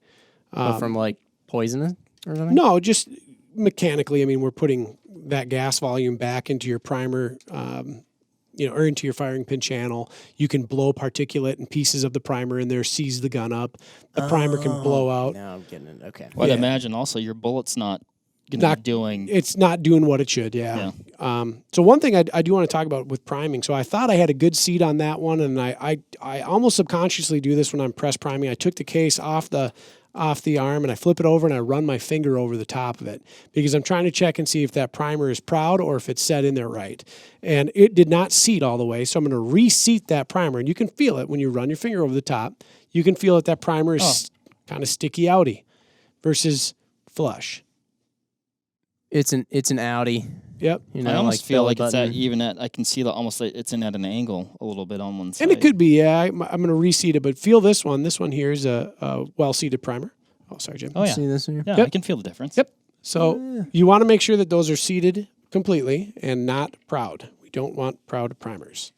Speaker 1: From poison or something?
Speaker 2: No, just mechanically, I mean, we're putting that gas volume back into your primer, or into your firing pin channel. You can blow particulate and pieces of the primer in there, seize the gun up. The primer can blow out.
Speaker 1: Now I'm getting it. Okay.
Speaker 3: Well, I'd imagine also your bullet's not doing.
Speaker 2: It's not doing what it should. Yeah. So one thing I do want to talk about with priming. So I thought I had a good seat on that one, and I almost subconsciously do this when I'm press priming. I took the case off the arm and I flip it over and I run my finger over the top of it because I'm trying to check and see if that primer is proud or if it's set in there right. And it did not seat all the way, so I'm going to reseat that primer. And you can feel it when you run your finger over the top. You can feel that primer is kind of sticky outy versus flush.
Speaker 1: It's an Audi.
Speaker 2: Yep.
Speaker 3: I almost feel like it's I can see almost like it's at an angle a little bit on one side.
Speaker 2: And it could be, I'm going to reseat it, but feel this one. This one here is a well-seated primer. Oh, sorry, Jim.
Speaker 3: Oh, yeah.
Speaker 1: See this here?
Speaker 3: Yeah, I can feel the difference.
Speaker 2: Yep. So you want to make sure that those are seated completely and not proud. We don't want proud primers.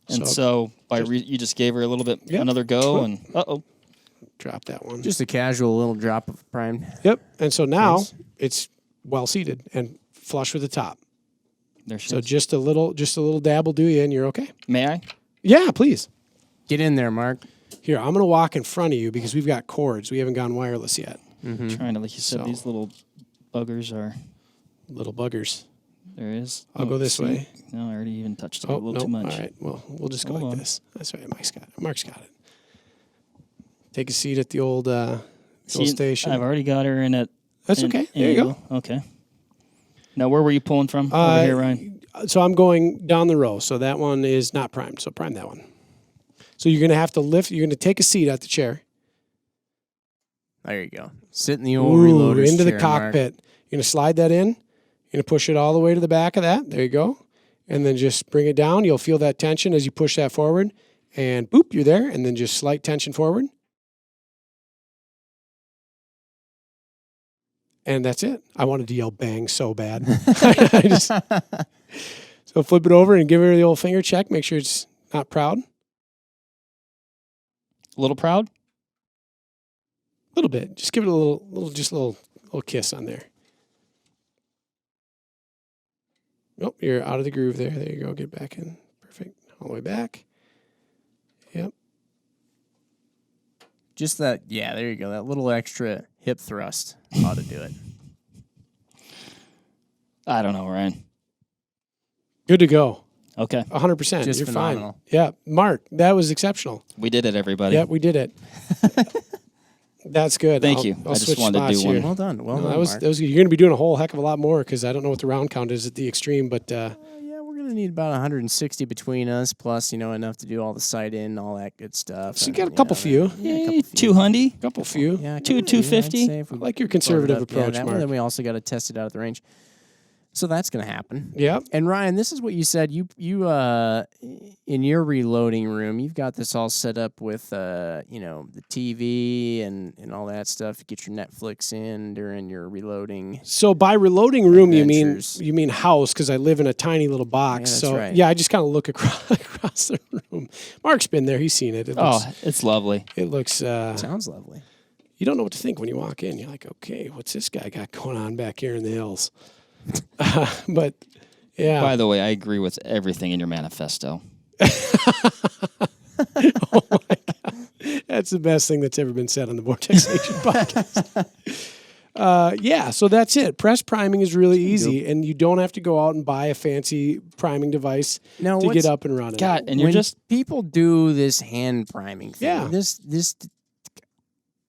Speaker 3: And so you just gave her a little bit another go, and
Speaker 2: drop that one.
Speaker 1: Just a casual little drop of prime.
Speaker 2: Yep. And so now it's well-seated and flush with the top.
Speaker 3: There she
Speaker 2: so
Speaker 3: is.
Speaker 2: just a little dab will do you, and you're okay.
Speaker 3: May I?
Speaker 2: Yeah, please.
Speaker 1: Get in there, Mark.
Speaker 2: Here, I'm going to walk in front of you because we've got cords. We haven't gone wireless yet.
Speaker 3: Mm-hmm. Trying to, like you said, these little buggers are...
Speaker 2: Little buggers.
Speaker 3: There is.
Speaker 2: I'll go this way.
Speaker 3: No, I already even touched it a little too much.
Speaker 2: All right, well, we'll just go like this. That's right, Mark's got it. Take a seat at the old station.
Speaker 3: I've already got her in it.
Speaker 2: That's okay. There you go.
Speaker 3: Okay. Now, where were you pulling from over here, Ryan?
Speaker 2: So I'm going down the row. So that one is not primed. So prime that one. So you're going to have to lift. You're going to take a seat at the chair.
Speaker 1: There you go. Sit in the old reloader's
Speaker 2: into the
Speaker 1: chair,
Speaker 2: cockpit.
Speaker 1: Mark.
Speaker 2: You're going to slide that in. You're going to push it all the way to the back of that. There you go. And then just bring it down. You'll feel that tension as you push that forward. And boop, you're there. And then just slight tension forward. And that's it. I wanted to yell bang so bad. So flip it over and give her the old finger check. Make sure it's not proud.
Speaker 3: A little proud?
Speaker 2: A little bit. Just give it a little kiss on there. Oh, you're out of the groove there. There you go. Get back in. Perfect. All the way back. Yep.
Speaker 1: Just that, yeah, there you go. That little extra hip thrust ought to do it.
Speaker 3: I don't know, Ryan.
Speaker 2: Good to go.
Speaker 3: Okay.
Speaker 2: 100%.
Speaker 1: Just
Speaker 2: You're
Speaker 1: phenomenal.
Speaker 2: Fine. Yeah. Mark, that was exceptional.
Speaker 3: We did it, everybody.
Speaker 2: Yeah, we did it. That's good.
Speaker 3: Thank you.
Speaker 2: I'll
Speaker 3: I just
Speaker 2: switch
Speaker 3: wanted to do
Speaker 2: spots
Speaker 3: one.
Speaker 2: here.
Speaker 1: Well done. Well done,
Speaker 2: that was
Speaker 1: Mark.
Speaker 2: good. You're going to be doing a whole heck of a lot more because I don't know what the round count is at the extreme, but...
Speaker 1: yeah, we're going to need about 160 between us, plus, enough to do all the sight in, all that good stuff.
Speaker 2: So you got a couple few.
Speaker 3: Yeah, 200.
Speaker 2: Couple few.
Speaker 1: Yeah,
Speaker 3: 250.
Speaker 1: I
Speaker 2: like your conservative approach, Mark.
Speaker 1: Then we also got to test it out at the range. So that's going to happen.
Speaker 2: Yeah.
Speaker 1: And Ryan, this is what you said. You in your reloading room, you've got this all set up with the TV and all that stuff. You get your Netflix in during your reloading.
Speaker 2: So by reloading room,
Speaker 1: adventures.
Speaker 2: you mean house because I live in a tiny little box.
Speaker 1: Yeah, that's
Speaker 2: so
Speaker 1: right.
Speaker 2: yeah, I just kind of look across the room. Mark's been there; he's seen it.
Speaker 3: It's lovely.
Speaker 2: It looks.
Speaker 1: Sounds lovely.
Speaker 2: You don't know what to think when you walk in. You're like, okay, what's this guy got going on back here in the hills? But yeah.
Speaker 3: By the way, I agree with everything in your manifesto.
Speaker 2: Oh my God. That's the best thing that's ever been said on the Vortex Nation podcast. Yeah, so that's it. Press priming is really easy, and you don't have to go out and buy a fancy priming device to get up and running.
Speaker 3: God, and
Speaker 1: when people do this hand priming thing.
Speaker 2: Yeah.
Speaker 1: This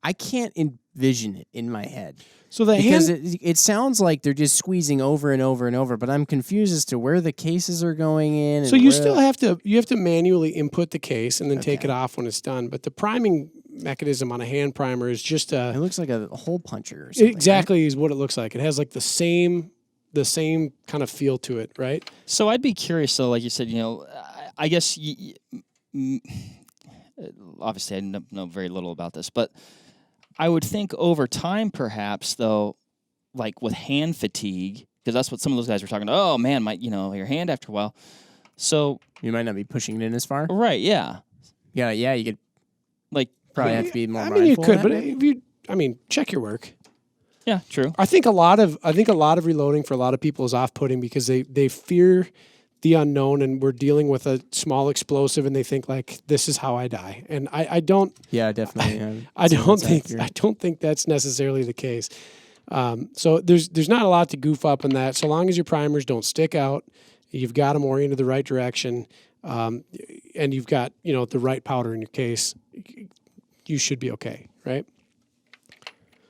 Speaker 1: I can't envision it in my head.
Speaker 2: So the
Speaker 1: because
Speaker 2: hand,
Speaker 1: it sounds like they're just squeezing over and over and over, but I'm confused as to where the cases are going in.
Speaker 2: So you still have to manually input the case and then take it off when it's done. But the priming mechanism on a hand primer is just
Speaker 1: it looks like a hole puncher or something.
Speaker 2: Exactly is what it looks like. It has like the same kind of feel to it, right?
Speaker 3: So I'd be curious though, like you said, I guess obviously I know very little about this, but I would think over time, perhaps, though, like with hand fatigue, because that's what some of those guys were talking about. Oh, man, your hand after a while. So
Speaker 1: you might not be pushing it in as far.
Speaker 3: Right, yeah.
Speaker 1: Yeah, you could
Speaker 3: like
Speaker 1: probably have to be more
Speaker 2: I
Speaker 1: mindful.
Speaker 2: mean, you could,
Speaker 1: of
Speaker 2: but
Speaker 1: that,
Speaker 2: if check your work.
Speaker 3: Yeah, true.
Speaker 2: I think a lot of reloading for a lot of people is off-putting because they fear the unknown, and we're dealing with a small explosive, and they think like, this is how I die. And I don't.
Speaker 1: Yeah, definitely.
Speaker 2: I don't think that's necessarily the case. So there's not a lot to goof up in that. So long as your primers don't stick out, you've got them oriented the right direction, and you've got the right powder in your case, you should be okay, right?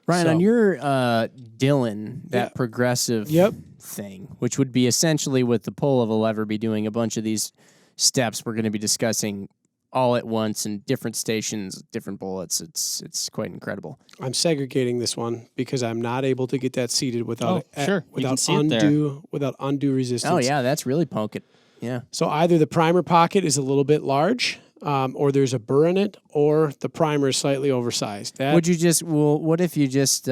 Speaker 1: Ryan, on your Dylan, that progressive
Speaker 2: Yep.
Speaker 1: thing, which would be essentially with the pull of a lever, be doing a bunch of these steps we're going to be discussing all at once in different stations, different bullets. It's quite incredible.
Speaker 2: I'm segregating this one because I'm not able to get that seated without undue resistance.
Speaker 1: Oh yeah, that's really poking. Yeah.
Speaker 2: So either the primer pocket is a little bit large, or there's a burr in it, or the primer is slightly oversized.
Speaker 1: What if you just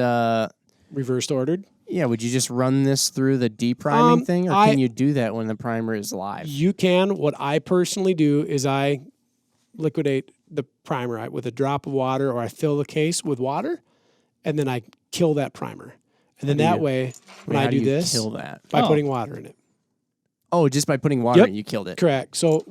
Speaker 2: reversed ordered?
Speaker 1: Yeah, would you just run this through the depriming thing, or can you do that when the primer is live?
Speaker 2: You can. What I personally do is I liquidate the primer with a drop of water, or I fill the case with water, and then I kill that primer. And then that way, when I do this,
Speaker 1: kill that
Speaker 2: by putting water in it.
Speaker 1: Oh, just by putting water in it, you killed it.
Speaker 2: Correct. So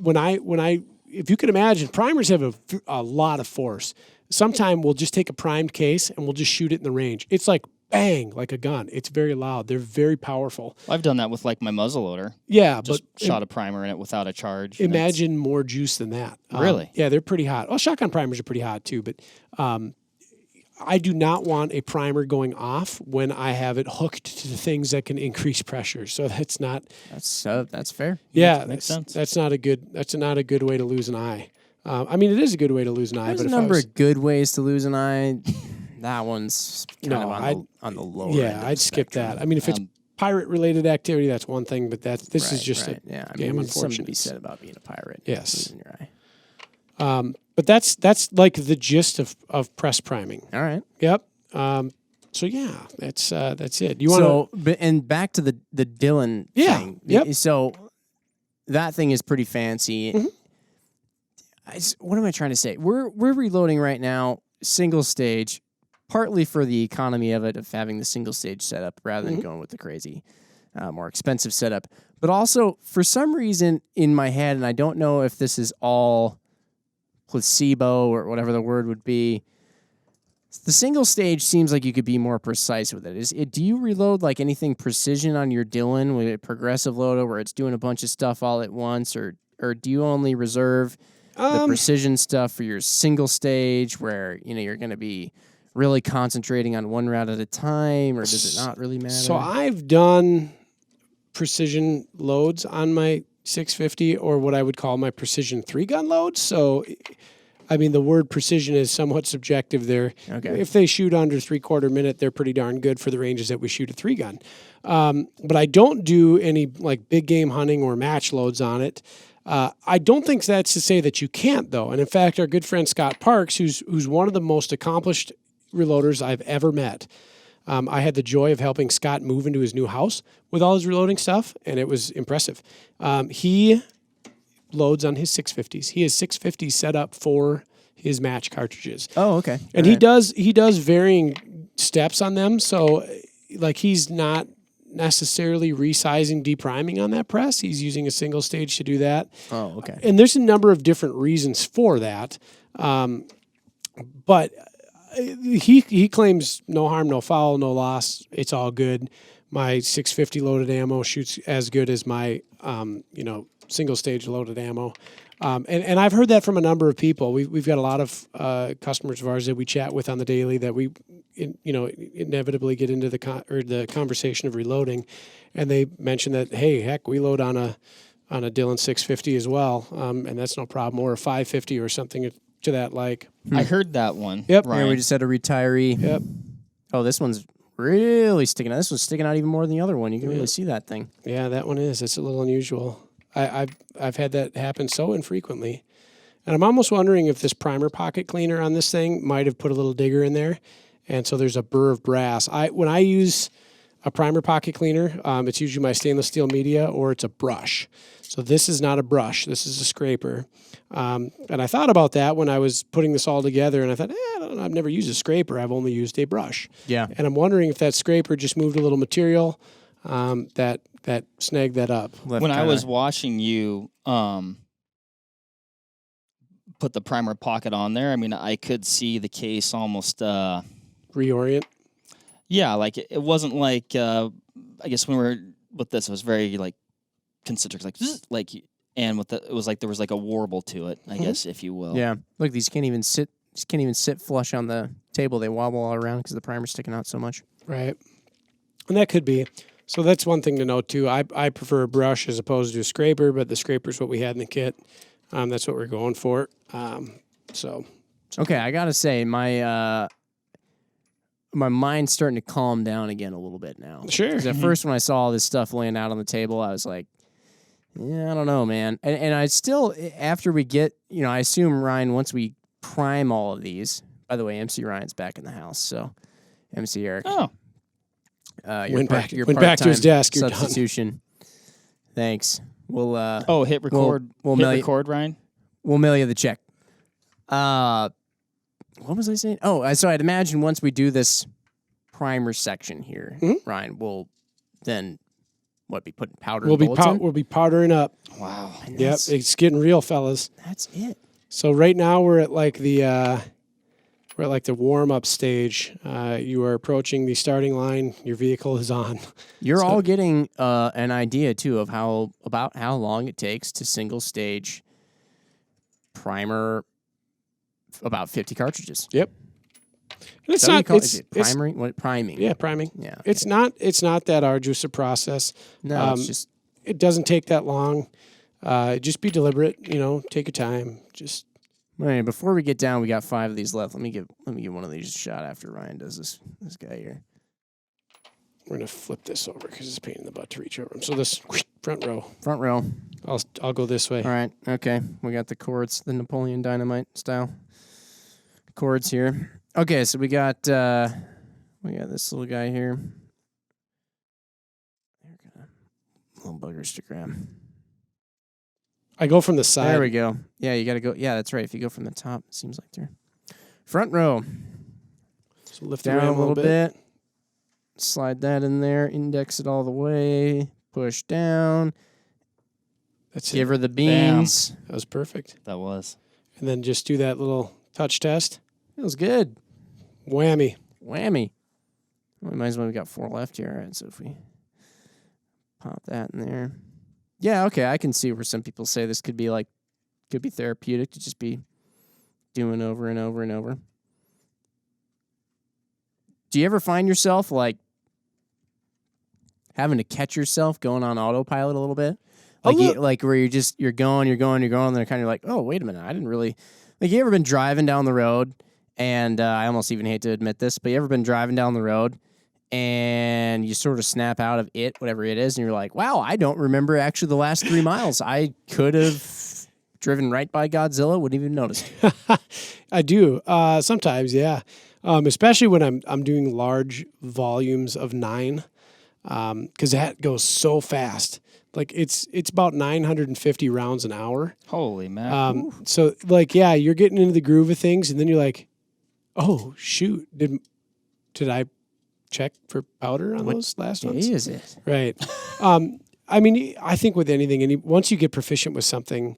Speaker 2: if you can imagine, primers have a lot of force. Sometime we'll just take a primed case and we'll just shoot it in the range. It's like bang, like a gun. It's very loud. They're very powerful.
Speaker 3: I've done that with like my muzzleloader.
Speaker 2: Yeah,
Speaker 3: just shot a primer in it without a charge.
Speaker 2: Imagine more juice than that.
Speaker 3: Really?
Speaker 2: Yeah, they're pretty hot. Well, shotgun primers are pretty hot too, but I do not want a primer going off when I have it hooked to the things that can increase pressure. So that's not.
Speaker 1: That's fair.
Speaker 2: Yeah,
Speaker 3: makes sense.
Speaker 2: That's not a good way to lose an eye. I mean, it is a good way to lose an eye.
Speaker 1: There's
Speaker 2: but
Speaker 1: a number of good ways to lose an eye. That one's kind of on the lower end.
Speaker 2: Yeah, I'd skip that. I mean, if it's pirate-related activity, that's one thing, but this is just a damn unfortunate.
Speaker 1: Something to be said about being a pirate.
Speaker 2: Yes.
Speaker 1: Losing your eye.
Speaker 2: But that's like the gist of press priming.
Speaker 1: All right.
Speaker 2: Yep. So yeah, that's it. You want
Speaker 1: and back to the Dylan thing.
Speaker 2: Yep.
Speaker 1: So that thing is pretty fancy.
Speaker 2: Mm-hmm.
Speaker 1: What am I trying to say? We're reloading right now, single stage, partly for the economy of having the single stage setup rather than going with the crazy, more expensive setup. But also, for some reason in my head, and I don't know if this is all placebo or whatever the word would be, the single stage seems like you could be more precise with it. Do you reload like anything precision on your Dylan with a progressive loader where it's doing a bunch of stuff all at once, or do you only reserve the precision stuff for your single stage where you're going to be really concentrating on one route at a time, or does it not really matter?
Speaker 2: So I've done precision loads on my 650, or what I would call my precision 3-gun loads. So, I mean, the word precision is somewhat subjective there.
Speaker 1: Okay.
Speaker 2: If they shoot under 3/4 minute, they're pretty darn good for the ranges that we shoot a 3-gun. But I don't do any like big game hunting or match loads on it. I don't think that's to say that you can't, though. And in fact, our good friend Scott Parks, who's one of the most accomplished reloaders I've ever met. I had the joy of helping Scott move into his new house with all his reloading stuff, and it was impressive. He loads on his 650s. He has 650s set up for his match cartridges.
Speaker 1: Oh, okay.
Speaker 2: And he does varying steps on them. So, like, he's not necessarily resizing, depriming on that press. He's using a single stage to do that.
Speaker 1: Oh, okay.
Speaker 2: And there's a number of different reasons for that. But he claims no harm, no foul, no loss. It's all good. My 650 loaded ammo shoots as good as my, single stage loaded ammo. And I've heard that from a number of people. We've got a lot of customers of ours that we chat with on the daily that we, inevitably get into the conversation of reloading, and they mention that, hey, heck, we load on a Dylan 650 as well, and that's no problem, or a 550 or something to that like.
Speaker 3: I heard that one.
Speaker 2: Yep.
Speaker 3: Ryan.
Speaker 1: Yeah, we just had a retiree.
Speaker 2: Yep.
Speaker 1: Oh, this one's really sticking out. This one's sticking out even more than the other one. You can really see that thing.
Speaker 2: Yeah, that one is. It's a little unusual. I've had that happen so infrequently. And I'm almost wondering if this primer pocket cleaner on this thing might have put a little digger in there. And so there's a burr of brass. When I use a primer pocket cleaner. It's usually my stainless steel media, or it's a brush. So this is not a brush. This is a scraper. And I thought about that when I was putting this all together, and I thought, I don't know, I've never used a scraper. I've only used a brush.
Speaker 1: Yeah.
Speaker 2: And I'm wondering if that scraper just moved a little material that snagged that up.
Speaker 3: When I was watching you put the primer pocket on there, I mean, I could see the case almost
Speaker 2: reorient.
Speaker 3: Yeah, like it wasn't like I guess when we were with this, it was very like concentric, like and with it was like there was like a warble to it, I guess, if you will.
Speaker 1: Yeah. Look, these can't even sit flush on the table. They wobble all around because the primer's sticking out so much.
Speaker 2: Right. And that could be. So that's one thing to note too. I prefer a brush as opposed to a scraper, but the scraper's what we had in the kit. That's what we're going for.
Speaker 1: Okay, I gotta say my mind's starting to calm down again a little bit now.
Speaker 2: Sure.
Speaker 1: Because at first when I saw all this stuff laying out on the table, I was like, yeah, I don't know, man. And I still, after we get, I assume, Ryan, once we prime all of these, by the way, MC Ryan's back in the house, so MC Eric.
Speaker 3: Oh.
Speaker 2: Went back to his desk. You're
Speaker 1: substitution. Done. Thanks. We'll
Speaker 3: hit record. We'll record, Ryan.
Speaker 1: We'll mail you the check. What was I saying? Oh, so I'd imagine once we do this primer section here, Ryan, we'll then be putting powder.
Speaker 2: We'll be powdering up.
Speaker 3: Wow.
Speaker 2: Yep, it's getting real, fellas.
Speaker 1: That's it.
Speaker 2: So right now we're at like the warm up stage. You are approaching the starting line. Your vehicle is on.
Speaker 1: You're all getting an idea too of how long it takes to single stage primer about 50 cartridges.
Speaker 2: Yep. And it's
Speaker 1: not.
Speaker 2: It's
Speaker 1: priming. What priming?
Speaker 2: Yeah, priming.
Speaker 1: Yeah. Okay.
Speaker 2: It's not that arduous a process.
Speaker 1: No, it's just.
Speaker 2: It doesn't take that long. Just be deliberate. Take your time. Just.
Speaker 1: Right, before we get down, we got 5 of these left. Let me give one of these a shot after Ryan does this guy here.
Speaker 2: We're gonna flip this over because it's a pain in the butt to reach over him. So this front row. I'll go this way.
Speaker 1: All right. Okay. We got the cords, the Napoleon Dynamite style cords here. Okay, so we got this little guy here. Little buggers to grab.
Speaker 2: I go from the side.
Speaker 1: There we go. Yeah, you got to go. Yeah, that's right. If you go from the top, it seems like they're front row.
Speaker 2: So lift
Speaker 1: down
Speaker 2: a
Speaker 1: little bit. Slide that in there. Index it all the way. Push down.
Speaker 2: That's
Speaker 1: Give her the beans.
Speaker 2: Bam. That was perfect.
Speaker 3: That was.
Speaker 2: And then just do that little touch test.
Speaker 1: Feels good.
Speaker 2: Whammy.
Speaker 1: Well, we might as well. We got 4 left here. All right, so if we pop that in there. Yeah, okay, I can see where some people say this could be therapeutic to just be doing over and over and over. Do you ever find yourself like having to catch yourself going on autopilot a little bit? Like where you're going, and then kind of like, oh, wait a minute, I didn't really. Like, you ever been driving down the road, and I almost even hate to admit this, but you ever been driving down the road and you sort of snap out of it, whatever it is, and you're like, wow, I don't remember actually the last 3 miles. I could have driven right by Godzilla, wouldn't even notice.
Speaker 2: I do. Sometimes, yeah. Especially when I'm doing large volumes of 9, because that goes so fast. Like it's about 950 rounds an hour.
Speaker 3: Holy man!
Speaker 2: So you're getting into the groove of things, and then you're like, oh shoot, did I check for powder on those last ones?
Speaker 1: Is it
Speaker 2: right? I think with anything, once you get proficient with something,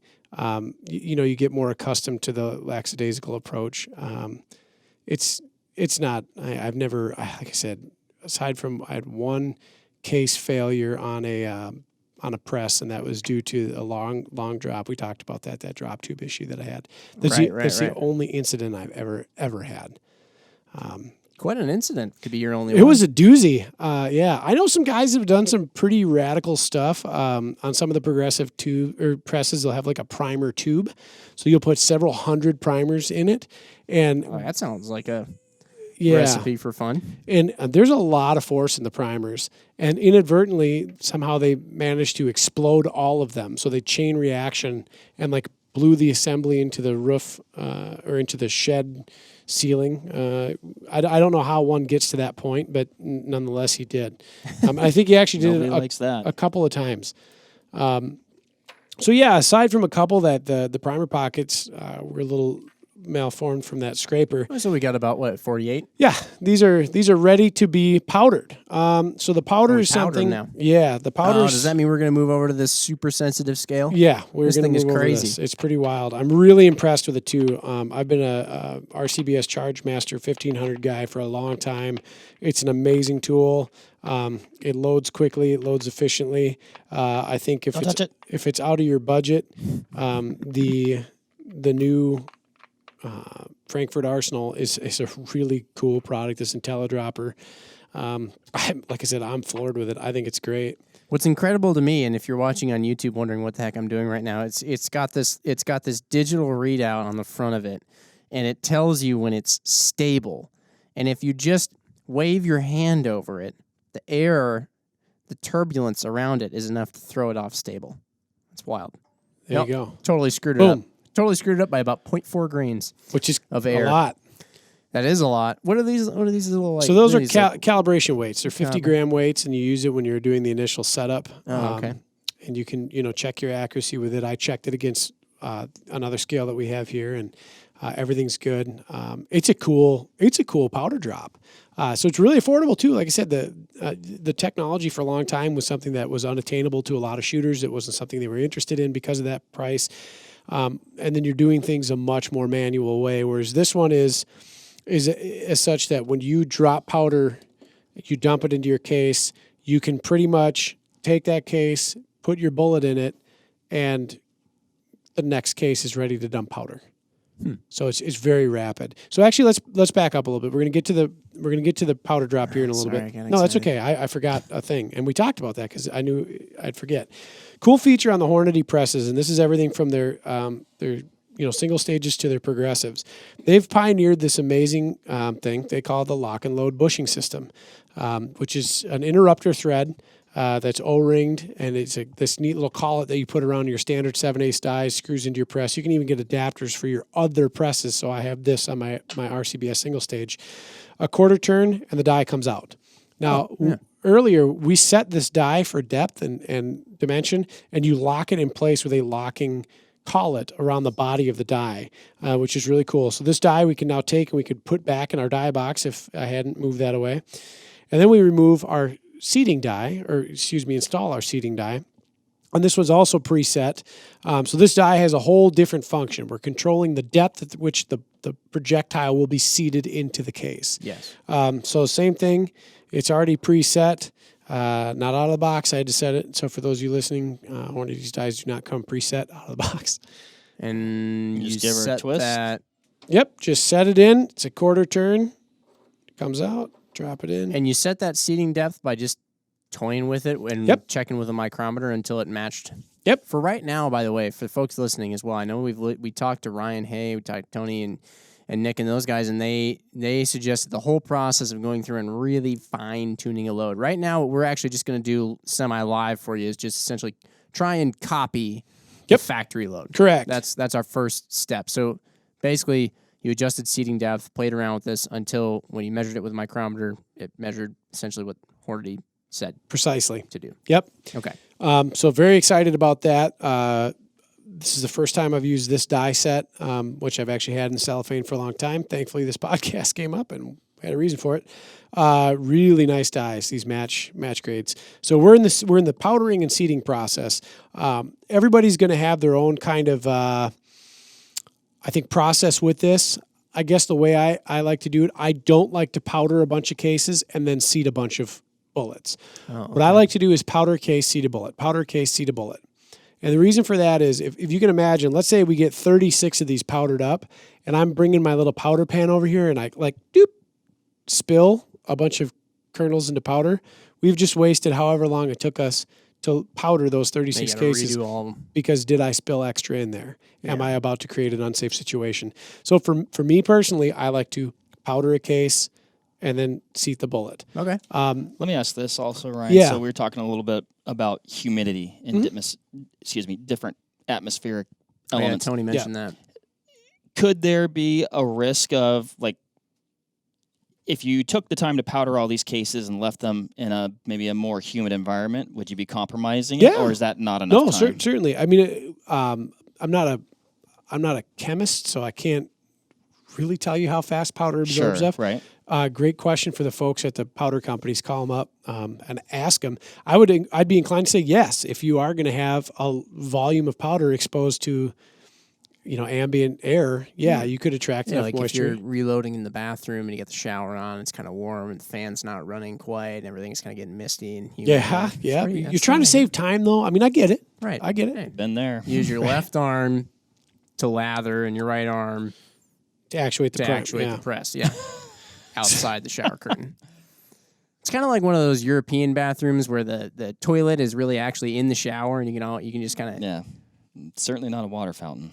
Speaker 2: you get more accustomed to the lackadaisical approach. It's not. I've never, like I said, aside from I had one case failure on a press, and that was due to a long drop. We talked about that drop tube issue that I had. That's the only incident I've ever had.
Speaker 1: Quite an incident. Could be your only
Speaker 2: one. It was a doozy. Yeah. I know some guys have done some pretty radical stuff on some of the progressive tube or presses. They'll have like a primer tube. So you'll put several hundred primers in it. And
Speaker 1: that sounds like a recipe for fun.
Speaker 2: And there's a lot of force in the primers. And inadvertently, somehow they managed to explode all of them. So they chain reaction and like blew the assembly into the roof or into the shed ceiling. I don't know how one gets to that point, but nonetheless, he did. I think he actually did it a couple of times. So yeah, aside from a couple that the primer pockets were a little malformed from that scraper.
Speaker 1: So we got about 48?
Speaker 2: Yeah, these are ready to be powdered. So the powder is something
Speaker 1: now.
Speaker 2: Yeah, the powder.
Speaker 1: Does that mean we're going to move over to this super sensitive scale?
Speaker 2: Yeah,
Speaker 1: this thing is crazy.
Speaker 2: It's pretty wild. I'm really impressed with it too. I've been a RCBS Charge Master 1500 guy for a long time. It's an amazing tool. It loads quickly. It loads efficiently. I think if it's out of your budget, the new Frankfurt Arsenal is a really cool product. This IntelliDropper. Like I said, I'm floored with it. I think it's great.
Speaker 1: What's incredible to me, and if you're watching on YouTube wondering what the heck I'm doing right now, it's got this digital readout on the front of it, and it tells you when it's stable. And if you just wave your hand over it, the turbulence around it is enough to throw it off stable. It's wild.
Speaker 2: There you go.
Speaker 1: Totally screwed it up. Totally screwed it up by about 0.4 grains,
Speaker 2: which is
Speaker 1: of air.
Speaker 2: A lot.
Speaker 1: That is a lot. What are these little?
Speaker 2: So those are calibration weights. They're 50-gram weights, and you use it when you're doing the initial setup.
Speaker 1: Oh, okay.
Speaker 2: And you can check your accuracy with it. I checked it against another scale that we have here, and everything's good. It's a cool powder drop. So it's really affordable too. Like I said, the technology for a long time was something that was unattainable to a lot of shooters. It wasn't something they were interested in because of that price. And then you're doing things a much more manual way, whereas this one is such that when you drop powder, you dump it into your case, you can pretty much take that case, put your bullet in it, and the next case is ready to dump powder. So it's very rapid. So actually, let's back up a little bit. We're gonna get to the powder drop here in a little bit. No, that's okay. I forgot a thing, and we talked about that because I knew I'd forget. Cool feature on the Hornady presses, and this is everything from their single stages to their progressives. They've pioneered this amazing thing they call the lock and load bushing system, which is an interrupter thread. That's O-ringed, and it's this neat little collet that you put around your standard 7/8 dies, screws into your press. You can even get adapters for your other presses. So I have this on my RCBS single stage. A quarter turn, and the die comes out. Now, earlier, we set this die for depth and dimension, and you lock it in place with a locking collet around the body of the die, which is really cool. So this die we can now take and we could put back in our die box if I hadn't moved that away. And then we remove our seating die, install our seating die. And this was also preset. So this die has a whole different function. We're controlling the depth at which the projectile will be seated into the case.
Speaker 1: Yes.
Speaker 2: So same thing. It's already preset, not out of the box. I had to set it. So for those of you listening, one of these dies do not come preset out of the box.
Speaker 1: And you
Speaker 3: just give her a twist.
Speaker 1: That.
Speaker 2: Yep, just set it in. It's a quarter turn. It comes out. Drop it in.
Speaker 1: And you set that seating depth by just toying with it and checking with a micrometer until it matched.
Speaker 2: Yep.
Speaker 1: For right now, by the way, for folks listening as well, I know we talked to Ryan Hay, we talked to Tony and Nick and those guys, and they suggested the whole process of going through and really fine-tuning a load. Right now, what we're actually just going to do semi-live for you is just essentially try and copy the factory load.
Speaker 2: Correct.
Speaker 1: That's our first step. So basically, you adjusted seating depth, played around with this until when you measured it with a micrometer, it measured essentially what Hornady said
Speaker 2: precisely
Speaker 1: to do.
Speaker 2: Yep.
Speaker 1: Okay.
Speaker 2: So very excited about that. This is the first time I've used this die set, which I've actually had in cellophane for a long time. Thankfully, this podcast came up and had a reason for it. Really nice dies, these match grades. So we're in the powdering and seating process. Everybody's going to have their own kind of I think process with this. I guess the way I like to do it, I don't like to powder a bunch of cases and then seat a bunch of bullets. Oh, okay. What I like to do is powder case, seat a bullet, powder case, seat a bullet. And the reason for that is if you can imagine, let's say we get 36 of these powdered up and I'm bringing my little powder pan over here and I spill a bunch of kernels into powder. We've just wasted however long it took us to powder those 36 cases because did I spill extra in there? Yeah. Am I about to create an unsafe situation? So for me personally, I like to powder a case and then seat the bullet.
Speaker 1: Okay.
Speaker 3: Let me ask this also, Ryan.
Speaker 2: Yeah.
Speaker 3: So we were talking a little bit about humidity and different atmospheric elements.
Speaker 1: Tony mentioned that.
Speaker 3: Could there be a risk of, like, if you took the time to powder all these cases and left them in maybe a more humid environment, would you be compromising it, or is that not enough time?
Speaker 2: No, certainly. I mean, I'm not a chemist, so I can't really tell you how fast powder absorbs stuff.
Speaker 3: Right.
Speaker 2: Great question for the folks at the powder companies. Call them up and ask them. I'd be inclined to say yes. If you are going to have a volume of powder exposed to, ambient air, you could attract enough moisture.
Speaker 1: If you're reloading in the bathroom and you get the shower on, it's kind of warm and the fan's not running quite, and everything's kind of getting misty and humid.
Speaker 2: Yeah. You're trying to save time, though. I mean, I get it.
Speaker 1: Right.
Speaker 2: I get it.
Speaker 1: Hey,
Speaker 3: been there.
Speaker 1: Use your left arm to lather and your right arm
Speaker 2: to actuate the
Speaker 1: press. Yeah. Outside the shower curtain. It's kind of like one of those European bathrooms where the toilet is really actually in the shower, and you can just kind of...
Speaker 3: Yeah. Certainly not a water fountain.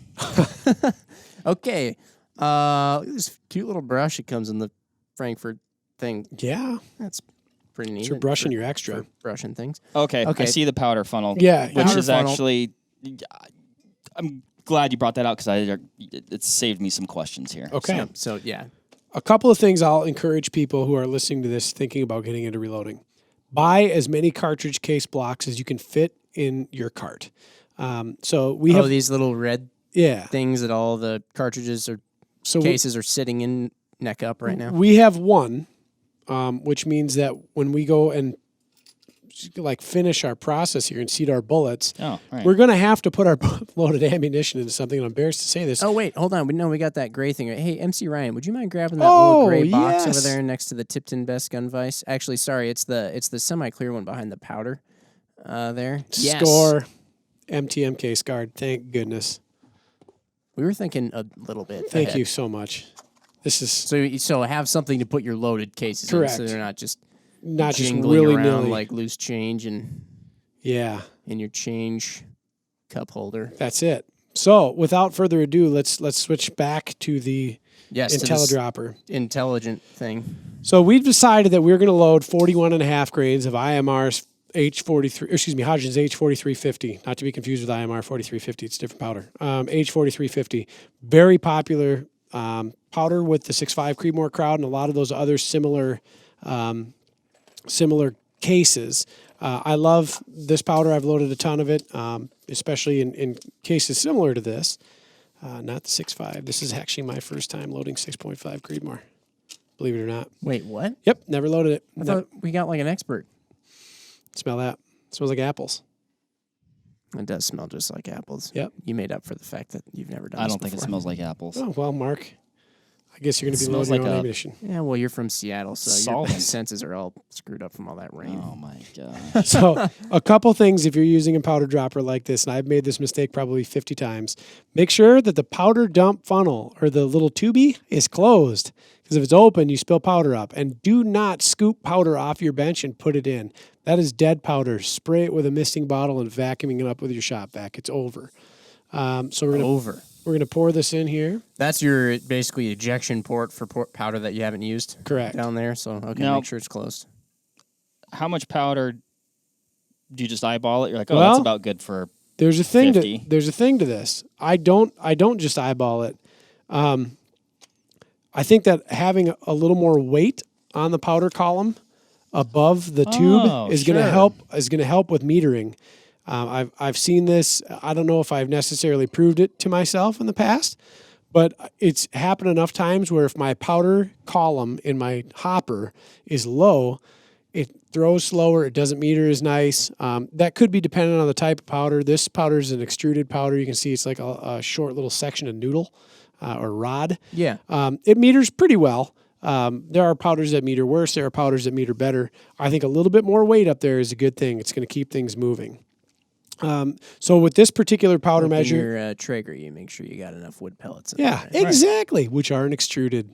Speaker 1: Okay. This cute little brush. It comes in the Frankfurt thing.
Speaker 2: Yeah.
Speaker 1: That's pretty neat.
Speaker 2: So brushing your extra.
Speaker 1: Brushing things.
Speaker 3: Okay. I see the powder funnel.
Speaker 2: Yeah.
Speaker 3: Which is actually... I'm glad you brought that out because it saved me some questions here.
Speaker 2: Okay.
Speaker 1: So yeah.
Speaker 2: A couple of things I'll encourage people who are listening to this thinking about getting into reloading. Buy as many cartridge case blocks as you can fit in your cart. So we have
Speaker 1: these little red things that all the cartridges or cases are sitting in neck up right now.
Speaker 2: We have one, which means that when we go and finish our process here and seat our bullets, we're going to have to put our loaded ammunition into something. I'm embarrassed to say this.
Speaker 1: Oh, wait, hold on. We got that gray thing. Hey, MC Ryan, would you mind grabbing that little gray box over there next to the Tipton Best gun vise? Actually, sorry, it's the semi-clear one behind the powder there.
Speaker 2: Score MTM case guard. Thank goodness.
Speaker 1: We were thinking a little bit.
Speaker 2: Thank you so much. This is
Speaker 1: so have something to put your loaded cases in, so they're not just
Speaker 2: really
Speaker 1: around like loose change and in your change cup holder.
Speaker 2: That's it. So without further ado, let's switch back to the IntelliDropper.
Speaker 1: Intelligent thing.
Speaker 2: So we've decided that we're going to load 41.5 grains of IMR's Hodgins H4350, not to be confused with IMR 4350. It's a different powder. H4350, very popular powder with the 6.5 Creedmoor crowd and a lot of those other similar cases. I love this powder. I've loaded a ton of it, especially in cases similar to this. Not the 6.5. This is actually my first time loading 6.5 Creedmoor, believe it or not.
Speaker 1: Wait, what?
Speaker 2: Yep, never loaded it.
Speaker 1: I thought we got like an expert.
Speaker 2: Smell that. It smells like apples.
Speaker 1: It does smell just like apples.
Speaker 2: Yep.
Speaker 1: You made up for the fact that you've never done
Speaker 3: I
Speaker 1: this
Speaker 3: don't think it
Speaker 1: before.
Speaker 3: smells like apples.
Speaker 2: Oh, well, Mark, I guess you're going to be loading your own ammunition.
Speaker 1: Yeah, well, you're from Seattle, so your senses are all screwed up from all that rain.
Speaker 3: Oh, my God.
Speaker 2: So a couple things if you're using a powder dropper like this, and I've made this mistake probably 50 times, make sure that the powder dump funnel or the little tubey is closed. Because if it's open, you spill powder up. And do not scoop powder off your bench and put it in. That is dead powder. Spray it with a misting bottle and vacuuming it up with your shop vac. It's over. So we're gonna pour this in here.
Speaker 1: That's your basically ejection port for powder that you haven't used.
Speaker 2: Correct.
Speaker 1: Down there. So
Speaker 3: now,
Speaker 1: make sure it's closed.
Speaker 3: How much powder do you just eyeball it? You're like, that's about good for.
Speaker 2: There's a thing
Speaker 3: 50.
Speaker 2: There's a thing to this. I don't just eyeball it. I think that having a little more weight on the powder column above the tube is going to help. Is going to help with metering. I've seen this. I don't know if I've necessarily proved it to myself in the past, but it's happened enough times where if my powder column in my hopper is low, it throws slower. It doesn't meter as nice. That could be dependent on the type of powder. This powder is an extruded powder. You can see it's like a short little section of noodle or rod.
Speaker 1: Yeah.
Speaker 2: It meters pretty well. There are powders that meter worse. There are powders that meter better. I think a little bit more weight up there is a good thing. It's going to keep things moving. So with this particular powder measure,
Speaker 1: your Traeger, you make sure you got enough wood pellets.
Speaker 2: Exactly, which are an extruded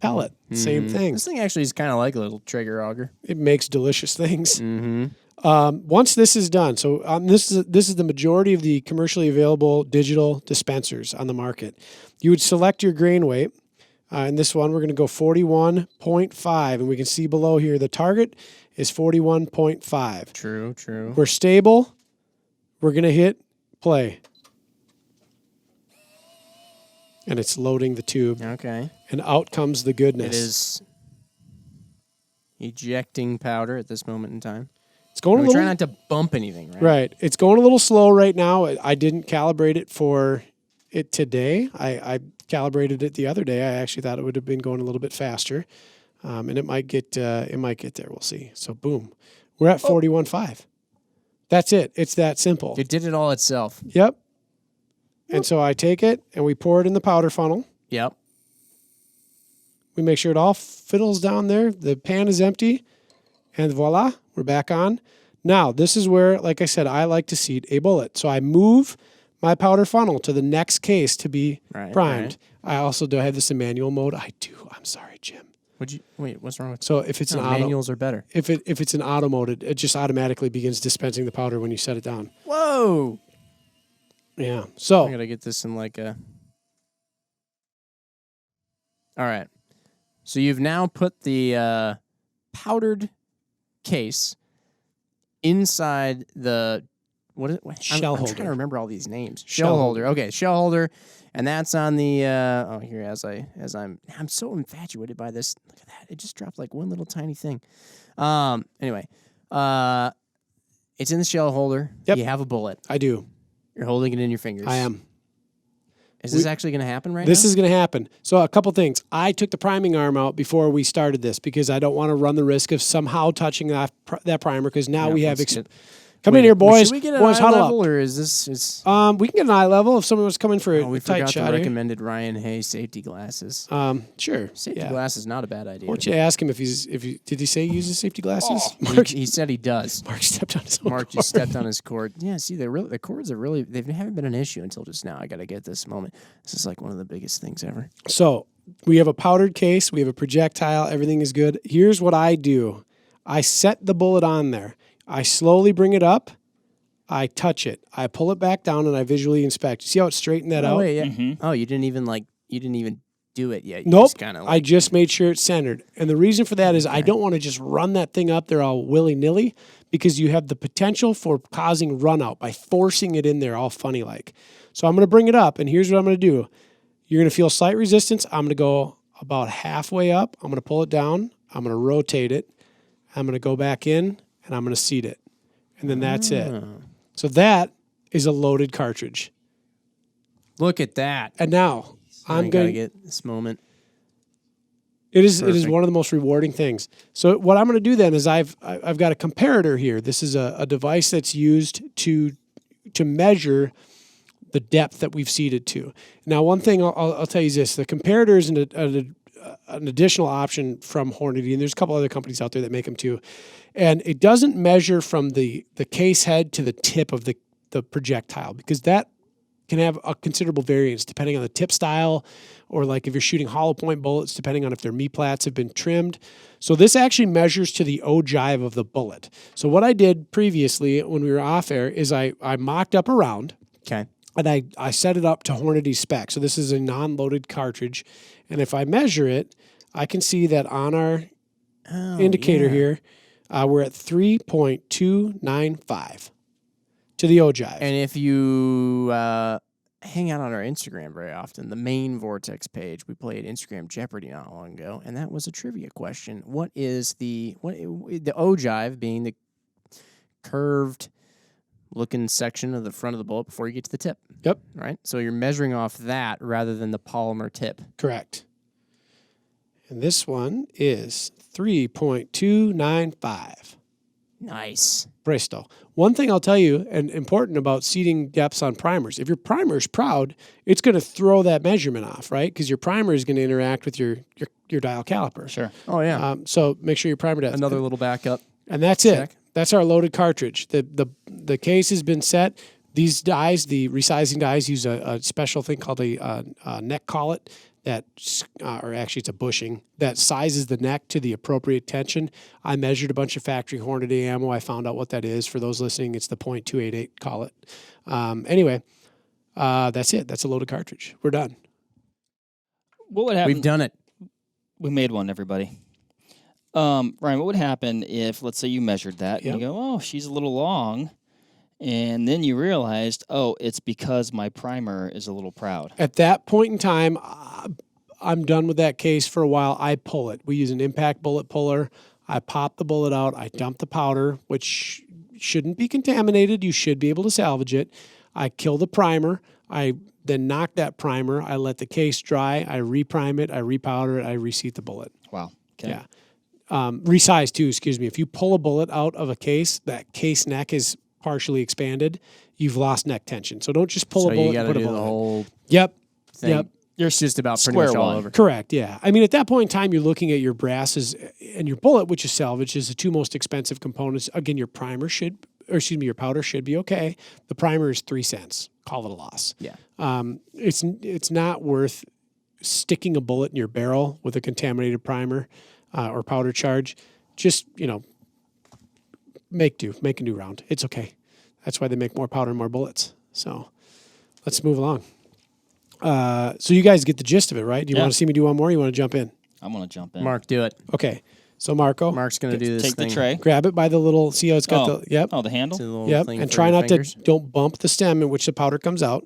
Speaker 2: pellet. Same thing.
Speaker 1: This thing actually is kind of like a little Traeger auger.
Speaker 2: It makes delicious things.
Speaker 1: Mm-hmm.
Speaker 2: Once this is done, so this is the majority of the commercially available digital dispensers on the market. You would select your grain weight. In this one, we're going to go 41.5, and we can see below here the target is 41.5.
Speaker 1: True.
Speaker 2: We're stable. We're going to hit play. and it's loading the tube.
Speaker 1: Okay.
Speaker 2: And out comes the goodness.
Speaker 1: It is ejecting powder at this moment in time.
Speaker 2: It's going a little.
Speaker 1: Try not to bump anything, right?
Speaker 2: Right. It's going a little slow right now. I didn't calibrate it for it today. I calibrated it the other day. I actually thought it would have been going a little bit faster, and it might get there. We'll see. So boom, we're at 41.5. That's it. It's that simple.
Speaker 1: It did it all itself.
Speaker 2: Yep. And so I take it and we pour it in the powder funnel.
Speaker 1: Yep.
Speaker 2: We make sure it all fiddles down there. The pan is empty, and voila, we're back on. Now, this is where, like I said, I like to seat a bullet. So I move my powder funnel to the next case to be primed. Right. I also do have this in manual mode. I do. I'm sorry, Jim.
Speaker 1: Wait, what's wrong with
Speaker 2: So if it's an auto,
Speaker 1: manuals are better.
Speaker 2: If it's an auto mode, it just automatically begins dispensing the powder when you set it down.
Speaker 1: Whoa.
Speaker 2: Yeah. So
Speaker 1: I gotta get this in like a. All right. So you've now put the powdered case inside the
Speaker 2: shell holder.
Speaker 1: I'm trying to remember all these names. Shell holder. Okay, shell holder, and that's on the. Here I'm so infatuated by this. Look at that! It just dropped like one little tiny thing. Anyway, it's in the shell holder.
Speaker 2: Yep.
Speaker 1: You have a bullet.
Speaker 2: I do.
Speaker 1: You're holding it in your fingers.
Speaker 2: I am.
Speaker 1: Is this actually going to happen right now?
Speaker 2: This is going to happen. So a couple things. I took the priming arm out before we started this because I don't want to run the risk of somehow touching that primer because now we have... Come in here, boys.
Speaker 1: Should we get an
Speaker 2: boys,
Speaker 1: eye
Speaker 2: huddle
Speaker 1: level,
Speaker 2: up.
Speaker 1: or is this...
Speaker 2: we can get an eye level if someone was coming for a
Speaker 1: we
Speaker 2: tight
Speaker 1: forgot
Speaker 2: shot
Speaker 1: the
Speaker 2: here.
Speaker 1: recommended Ryan Hay safety glasses.
Speaker 2: Sure.
Speaker 1: Safety glasses, not a bad idea.
Speaker 2: Why don't you ask him did he say he uses safety glasses?
Speaker 1: He said he does.
Speaker 2: Mark stepped on his own
Speaker 1: Mark just stepped on his cord. Yeah, see, the cords are really, they haven't been an issue until just now. I got to get this moment. This is like one of the biggest things ever.
Speaker 2: So we have a powdered case. We have a projectile. Everything is good. Here's what I do. I set the bullet on there. I slowly bring it up. I touch it. I pull it back down and I visually inspect. See how it straightened that out?
Speaker 1: Wait, yeah. Mm-hmm. Oh, you didn't even do it yet. You
Speaker 2: nope.
Speaker 1: Just kinda
Speaker 2: I just made sure it's centered. And the reason for that is I don't want to just run that thing up there all willy-nilly because you have the potential for causing run out by forcing it in there all funny like. So I'm going to bring it up and here's what I'm going to do. You're going to feel slight resistance. I'm going to go about halfway up. I'm going to pull it down. I'm going to rotate it. I'm going to go back in and I'm going to seat it. And then that's it. So that is a loaded cartridge.
Speaker 1: Look at that.
Speaker 2: And now I'm going to
Speaker 1: get this moment.
Speaker 2: It is one of the most rewarding things. So what I'm going to do then is I've got a comparator here. This is a device that's used to measure the depth that we've seated to. Now, one thing I'll tell you is this: the comparator is an additional option from Hornady, and there's a couple other companies out there that make them too. And it doesn't measure from the case head to the tip of the projectile because that can have a considerable variance depending on the tip style or like if you're shooting hollow point bullets, depending on if their me-plats have been trimmed. So this actually measures to the ogive of the bullet. So what I did previously when we were off air is I mocked up a round.
Speaker 1: Okay.
Speaker 2: And I set it up to Hornady spec. So this is a non-loaded cartridge. And if I measure it, I can see that on our indicator here, we're at 3.295 to the ogive.
Speaker 1: And if you hang out on our Instagram very often, the main Vortex page, we played Instagram Jeopardy not long ago, and that was a trivia question. What is the ogive being the curved looking section of the front of the bullet before you get to the tip?
Speaker 2: Yep.
Speaker 1: Right? So you're measuring off that rather than the polymer tip.
Speaker 2: Correct. And this one is 3.295.
Speaker 1: Nice.
Speaker 2: Presto. One thing I'll tell you, and important about seating depths on primers, if your primer is proud, it's going to throw that measurement off, right? Because your primer is going to interact with your dial caliper.
Speaker 3: Sure.
Speaker 1: Oh, yeah.
Speaker 2: So make sure your primer depth.
Speaker 1: Another little backup.
Speaker 2: And that's
Speaker 1: check.
Speaker 2: It. That's our loaded cartridge. The case has been set. These dies, the resizing dies, use a special thing called a neck collet that, or actually it's a bushing, that sizes the neck to the appropriate tension. I measured a bunch of factory Hornady ammo. I found out what that is. For those listening, it's the .288 collet. Anyway, that's it. That's a loaded cartridge. We're done.
Speaker 3: What would happen?
Speaker 1: We've done it.
Speaker 3: We made one, everybody. Ryan, what would happen if, let's say you measured that, and you go, oh, she's a little long, And then you realized, oh, it's because my primer is a little proud.
Speaker 2: At that point in time, I'm done with that case for a while. I pull it. We use an impact bullet puller. I pop the bullet out. I dump the powder, which shouldn't be contaminated. You should be able to salvage it. I kill the primer. I then knock that primer. I let the case dry. I reprime it. I repowder it. I reseat the bullet.
Speaker 3: Wow. Okay.
Speaker 2: Yeah. Resize too, excuse me. If you pull a bullet out of a case, that case neck is partially expanded. You've lost neck tension. So don't just pull a bullet and put a bullet.
Speaker 1: The whole
Speaker 2: Yep.
Speaker 1: thing.
Speaker 2: Yep.
Speaker 1: You're just about pretty much all over.
Speaker 2: Correct, yeah. I mean, at that point in time, you're looking at your brasses and your bullet, which is salvaged, is the two most expensive components. Again, your powder should be okay. The primer is 3 cents. Call it a loss.
Speaker 1: Yeah.
Speaker 2: It's not worth sticking a bullet in your barrel with a contaminated primer or powder charge. Just, make a new round. It's okay. That's why they make more powder and more bullets. So let's move along. So you guys get the gist of it, right? Do you want to see me do one more? Or you want to jump in?
Speaker 3: I'm going to jump in.
Speaker 1: Mark, do it.
Speaker 2: Okay. So Marco,
Speaker 1: Mark's going to do this
Speaker 3: Take
Speaker 1: thing.
Speaker 3: the tray.
Speaker 2: grab it by the little. See how it's got the. Yep.
Speaker 3: Oh, the handle?
Speaker 1: It's a little
Speaker 2: Yep.
Speaker 1: thing
Speaker 2: And
Speaker 1: for
Speaker 2: try
Speaker 1: your
Speaker 2: not
Speaker 1: fingers.
Speaker 2: to. Don't bump the stem in which the powder comes out,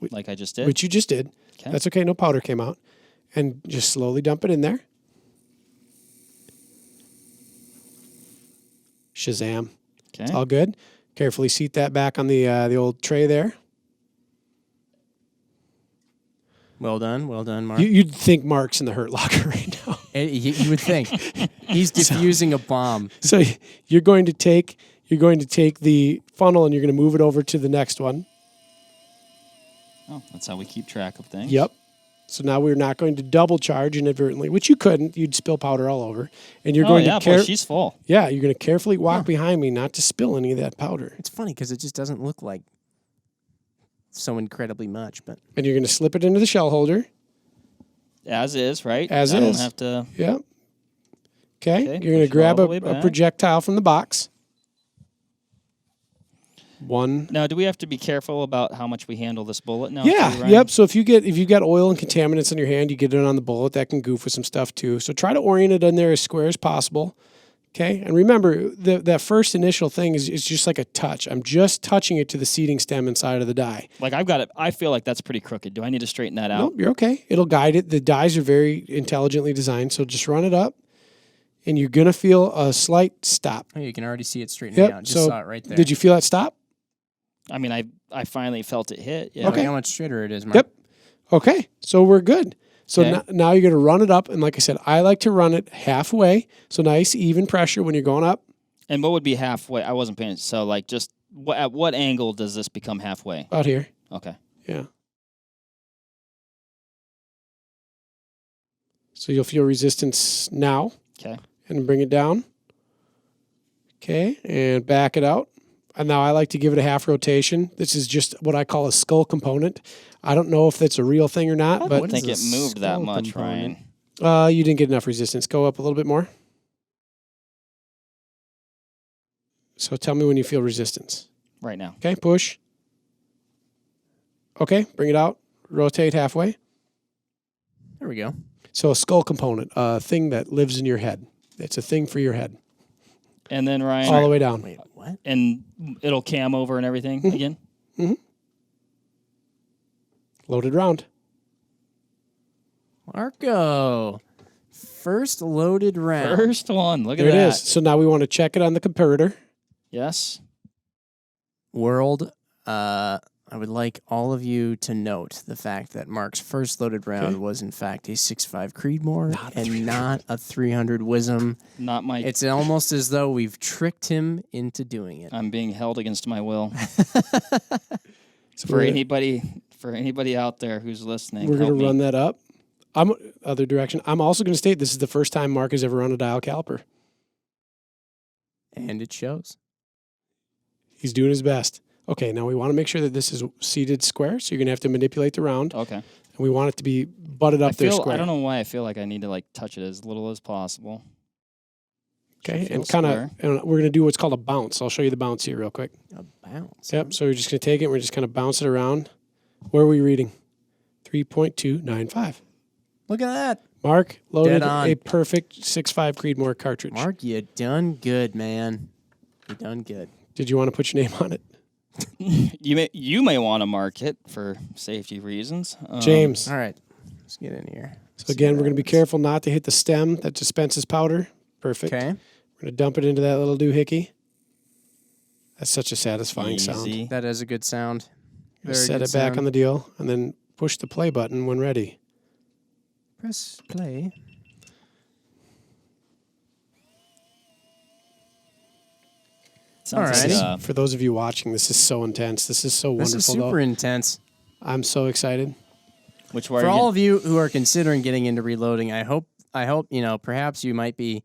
Speaker 3: Like I just did?
Speaker 2: which you just did.
Speaker 3: Okay.
Speaker 2: That's okay. No powder came out, and just slowly dump it in there. Shazam!
Speaker 3: Okay.
Speaker 2: It's all good. Carefully seat that back on the old tray there.
Speaker 1: Well done, Mark.
Speaker 2: You'd think Mark's in the hurt locker right now.
Speaker 1: You would think he's defusing a bomb.
Speaker 2: So you're going to take the funnel and you're going to move it over to the next one.
Speaker 3: Oh, that's how we keep track of things.
Speaker 2: Yep. So now we're not going to double charge inadvertently, which you couldn't. You'd spill powder all over. And you're going to
Speaker 3: boy, she's full.
Speaker 2: Yeah, you're going to carefully walk behind me not to spill any of that powder.
Speaker 1: It's funny because it just doesn't look like so incredibly much, but
Speaker 2: And you're going to slip it into the shell holder.
Speaker 3: As is, right?
Speaker 2: As
Speaker 3: I
Speaker 2: is.
Speaker 3: don't have to.
Speaker 2: Yep. Okay.
Speaker 3: Okay,
Speaker 2: You're going to
Speaker 3: push it
Speaker 2: grab
Speaker 3: all the way
Speaker 2: a
Speaker 3: back.
Speaker 2: projectile from the box. One.
Speaker 3: Now, do we have to be careful about how much we handle this bullet now?
Speaker 2: Yeah.
Speaker 3: too, Ryan?
Speaker 2: Yep. So if you got oil and contaminants in your hand, you get it on the bullet. That can goof with some stuff too. So try to orient it in there as square as possible. Okay. And remember, that first initial thing is just like a touch. I'm just touching it to the seating stem inside of the die.
Speaker 3: Like I've got it. I feel like that's pretty crooked. Do I need to straighten that out?
Speaker 2: Nope, you're okay. It'll guide it. The dies are very intelligently designed. So just run it up, and you're gonna feel a slight stop.
Speaker 1: you can already see it straightening out. Just
Speaker 2: so
Speaker 1: saw it right there.
Speaker 2: did you feel that stop?
Speaker 3: I mean, I finally felt it hit. Yeah.
Speaker 1: Look how much straighter it is, Mark.
Speaker 2: Yep. Okay. So we're good. So
Speaker 3: Okay.
Speaker 2: now you're gonna run it up, and like I said, I like to run it halfway. So nice even pressure when you're going up.
Speaker 3: And what would be halfway? I wasn't paying. So, like, just at what angle does this become halfway?
Speaker 2: Out here.
Speaker 3: Okay.
Speaker 2: Yeah. So you'll feel resistance now.
Speaker 3: Okay.
Speaker 2: And bring it down. Okay, and back it out. And now I like to give it a half rotation. This is just what I call a skull component. I don't know if that's a real thing or not,
Speaker 3: I
Speaker 2: but
Speaker 3: don't think
Speaker 1: is
Speaker 3: it
Speaker 1: a
Speaker 3: moved that
Speaker 1: skull
Speaker 3: much,
Speaker 1: component?
Speaker 3: Ryan.
Speaker 2: you didn't get enough resistance. Go up a little bit more. So tell me when you feel resistance.
Speaker 3: Right now.
Speaker 2: Okay, push. Okay, bring it out. Rotate halfway.
Speaker 1: There we go.
Speaker 2: So a skull component, a thing that lives in your head. It's a thing for your head.
Speaker 3: And then Ryan.
Speaker 2: All the way down.
Speaker 1: Wait, what?
Speaker 3: And it'll cam over and everything again?
Speaker 2: Loaded round.
Speaker 1: Marco. First loaded round.
Speaker 3: First one. Look
Speaker 2: There
Speaker 3: at
Speaker 2: it
Speaker 3: that.
Speaker 2: is. So now we want to check it on the comparator.
Speaker 3: Yes.
Speaker 1: World, I would like all of you to note the fact that Mark's first loaded round was, in fact, a 6.5 Creedmoor and not a 300 Wisdom.
Speaker 3: Not my.
Speaker 1: It's almost as though we've tricked him into doing it.
Speaker 3: I'm being held against my will.
Speaker 2: So
Speaker 3: For anybody out there who's listening,
Speaker 2: we're going
Speaker 3: help
Speaker 2: to
Speaker 3: me.
Speaker 2: run that up. Other direction. I'm also going to state this is the first time Mark has ever run a dial caliper.
Speaker 1: And it shows.
Speaker 2: He's doing his best. Okay, now we want to make sure that this is seated square, so you're going to have to manipulate the round.
Speaker 3: Okay.
Speaker 2: And we want it to be butted up there square.
Speaker 3: I don't know why I feel like I need to touch it as little as possible.
Speaker 2: Okay,
Speaker 3: Should feel
Speaker 2: and kind
Speaker 3: square.
Speaker 2: of, we're going to do what's called a bounce. I'll show you the bounce here real quick.
Speaker 1: A bounce.
Speaker 2: Yep, so we're just going to take it and we're just going to bounce it around. Where are we reading? 3.295.
Speaker 1: Look at that.
Speaker 2: Mark loaded
Speaker 1: Dead on.
Speaker 2: a perfect 6.5 Creedmoor cartridge.
Speaker 1: Mark, you done good, man. You done good.
Speaker 2: Did you want to put your name on it?
Speaker 3: You may want to mark it for safety reasons.
Speaker 2: James.
Speaker 1: All right. Let's get in here.
Speaker 2: So again, we're going to be careful not to hit the stem that dispenses powder. Perfect.
Speaker 1: Okay.
Speaker 2: We're going to dump it into that little doohickey. That's such a satisfying sound.
Speaker 1: That is a good sound.
Speaker 2: Set it back on the deal, and then push the play button when ready.
Speaker 1: Press play.
Speaker 3: All right.
Speaker 2: For those of you watching, this is so intense. This is so wonderful.
Speaker 1: This is super intense.
Speaker 2: I'm so excited.
Speaker 3: Which way
Speaker 1: For all of you who are considering getting into reloading, I hope perhaps you might be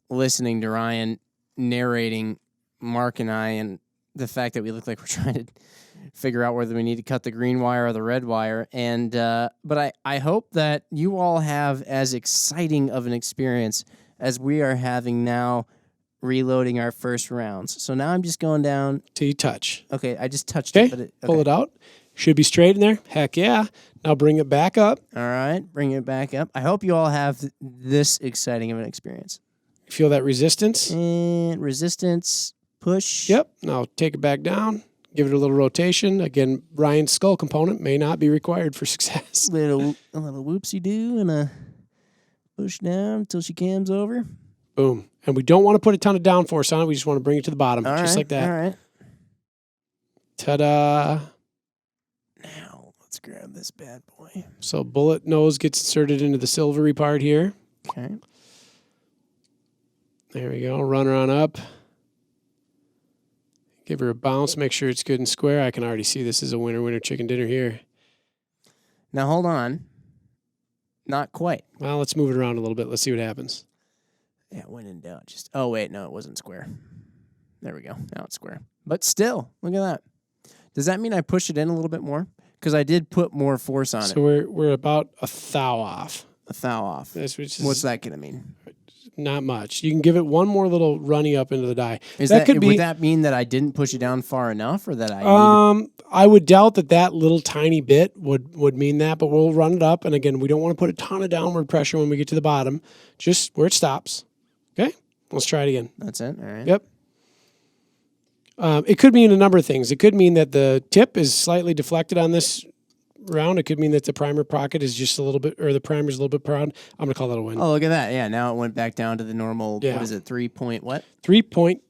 Speaker 1: listening to Ryan narrating Mark and I and the fact that we look like we're trying to figure out whether we need to cut the green wire or the red wire. And but I hope that you all have as exciting of an experience as we are having now reloading our first rounds. So now I'm just going down
Speaker 2: till you touch.
Speaker 1: Okay, I just touched it. But
Speaker 2: pull it out. Should be straight in there. Heck yeah. Now bring it back up.
Speaker 1: All right, bring it back up. I hope you all have this exciting of an experience.
Speaker 2: Feel that resistance?
Speaker 1: And resistance, push.
Speaker 2: Yep. Now take it back down. Give it a little rotation. Again, Ryan's skull component may not be required for success.
Speaker 1: A little whoopsie-doo and a push down until she cams over.
Speaker 2: Boom. And we don't want to put a ton of downforce on it. We just want to bring it to the bottom, like that.
Speaker 1: All right.
Speaker 2: Ta-da.
Speaker 1: Now, let's grab this bad boy.
Speaker 2: So bullet nose gets inserted into the silvery part here.
Speaker 1: Okay.
Speaker 2: There we go. Run her on up. Give her a bounce. Make sure it's good and square. I can already see this is a winner chicken dinner here.
Speaker 1: Now, hold on. Not quite.
Speaker 2: Well, let's move it around a little bit. Let's see what happens.
Speaker 1: Yeah, when in doubt. Oh, wait. No, it wasn't square. There we go. Now it's square. But still, look at that. Does that mean I push it in a little bit more? Because I did put more force on it.
Speaker 2: So we're about a thou off.
Speaker 1: A thou off. What's that going to mean?
Speaker 2: Not much. You can give it one more little runny up into the die.
Speaker 1: Would that mean that I didn't push it down far enough, or that
Speaker 2: I would doubt that little tiny bit would mean that, but we'll run it up. And again, we don't want to put a ton of downward pressure when we get to the bottom, just where it stops. Okay, let's try it again.
Speaker 1: That's it. All right.
Speaker 2: Yep. It could mean a number of things. It could mean that the tip is slightly deflected on this round. It could mean that the primer pocket is just a little bit, or the primer's a little bit proud. I'm going to call that a win.
Speaker 1: Oh, look at that. Yeah, now it went back down to the normal, what is it, 3.295.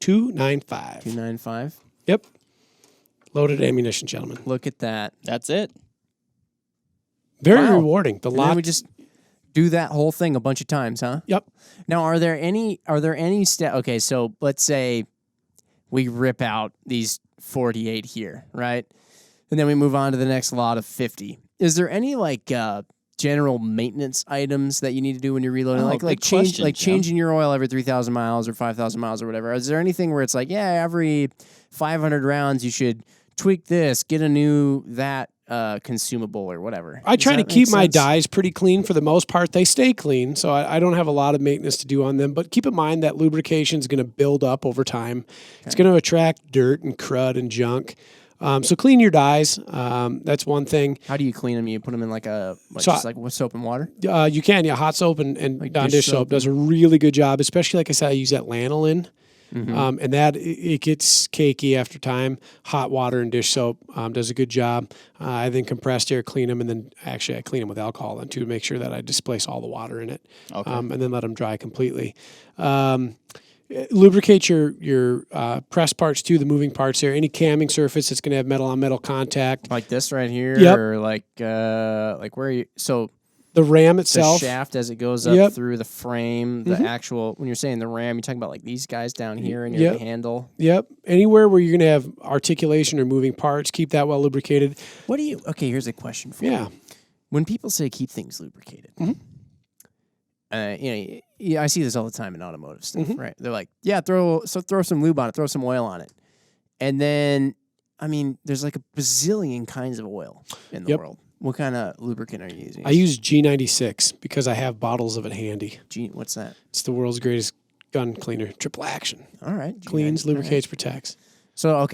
Speaker 1: 295.
Speaker 2: Yep. Loaded ammunition, gentlemen.
Speaker 1: Look at that.
Speaker 3: That's it.
Speaker 2: Very rewarding. The lot.
Speaker 1: We just do that whole thing a bunch of times, huh?
Speaker 2: Yep.
Speaker 1: Now, are there any okay, so let's say we rip out these 48 here, right? And then we move on to the next lot of 50. Is there any general maintenance items that you need to do when you're reloading? Changing your oil every 3,000 miles or 5,000 miles or whatever. Is there anything where it's like, every 500 rounds you should tweak this, get a new consumable or whatever?
Speaker 2: I try to keep my dies pretty clean for the most part. They stay clean, so I don't have a lot of maintenance to do on them. But keep in mind that lubrication is going to build up over time. Okay. It's going to attract dirt and crud and junk. So clean your dies. That's one thing.
Speaker 1: How do you clean them? You put them in just with soap and water?
Speaker 2: You can, hot soap and Dawn dish soap does a really good job, especially like I said, I use that lanolin. Mm-hmm. And that it gets cakey after time. Hot water and dish soap does a good job. I then compressed air clean them, and then actually I clean them with alcohol then too to make sure that I displace all the water in it. Okay. And then let them dry completely. Lubricate your press parts too, the moving parts there. Any camming surface that's going to have metal on metal contact,
Speaker 1: like this right here,
Speaker 2: yep.
Speaker 1: Or like where you
Speaker 2: the ram itself,
Speaker 1: the shaft as it goes up through the frame, the actual. When you're saying the ram, you're talking about like these guys down here and your handle.
Speaker 2: Yep. Anywhere where you're going to have articulation or moving parts, keep that well lubricated.
Speaker 1: Okay, here's a question for you. When people say keep things lubricated. Mm-hmm. I see this all the time in automotive stuff, mm-hmm. right? They're like, throw some lube on it, throw some oil on it. And then, there's like a bazillion kinds of oil in the world. What kind of lubricant are you using?
Speaker 2: I use G96 because I have bottles of it handy.
Speaker 1: What's that?
Speaker 2: It's the world's greatest gun cleaner, triple action.
Speaker 1: All right.
Speaker 2: Cleans, lubricates, protects.
Speaker 1: So, you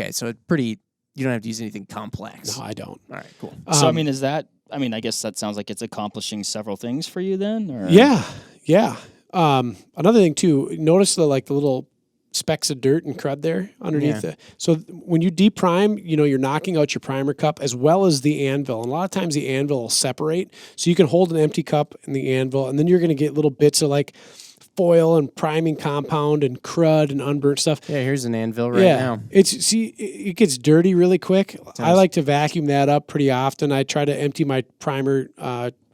Speaker 1: don't have to use anything complex.
Speaker 2: No, I don't.
Speaker 1: All right, cool.
Speaker 3: So, is that... I guess that sounds like it's accomplishing several things for you then? Or?
Speaker 2: Yeah. Another thing too, notice the little specks of dirt and crud there underneath it. So when you deprime, you're knocking out your primer cup as well as the anvil. And a lot of times the anvil will separate. So you can hold an empty cup in the anvil, and then you're going to get little bits of like foil and priming compound and crud and unburnt stuff.
Speaker 1: Yeah, here's an anvil now.
Speaker 2: It gets dirty really quick. I like to vacuum that up pretty often. I try to empty my primer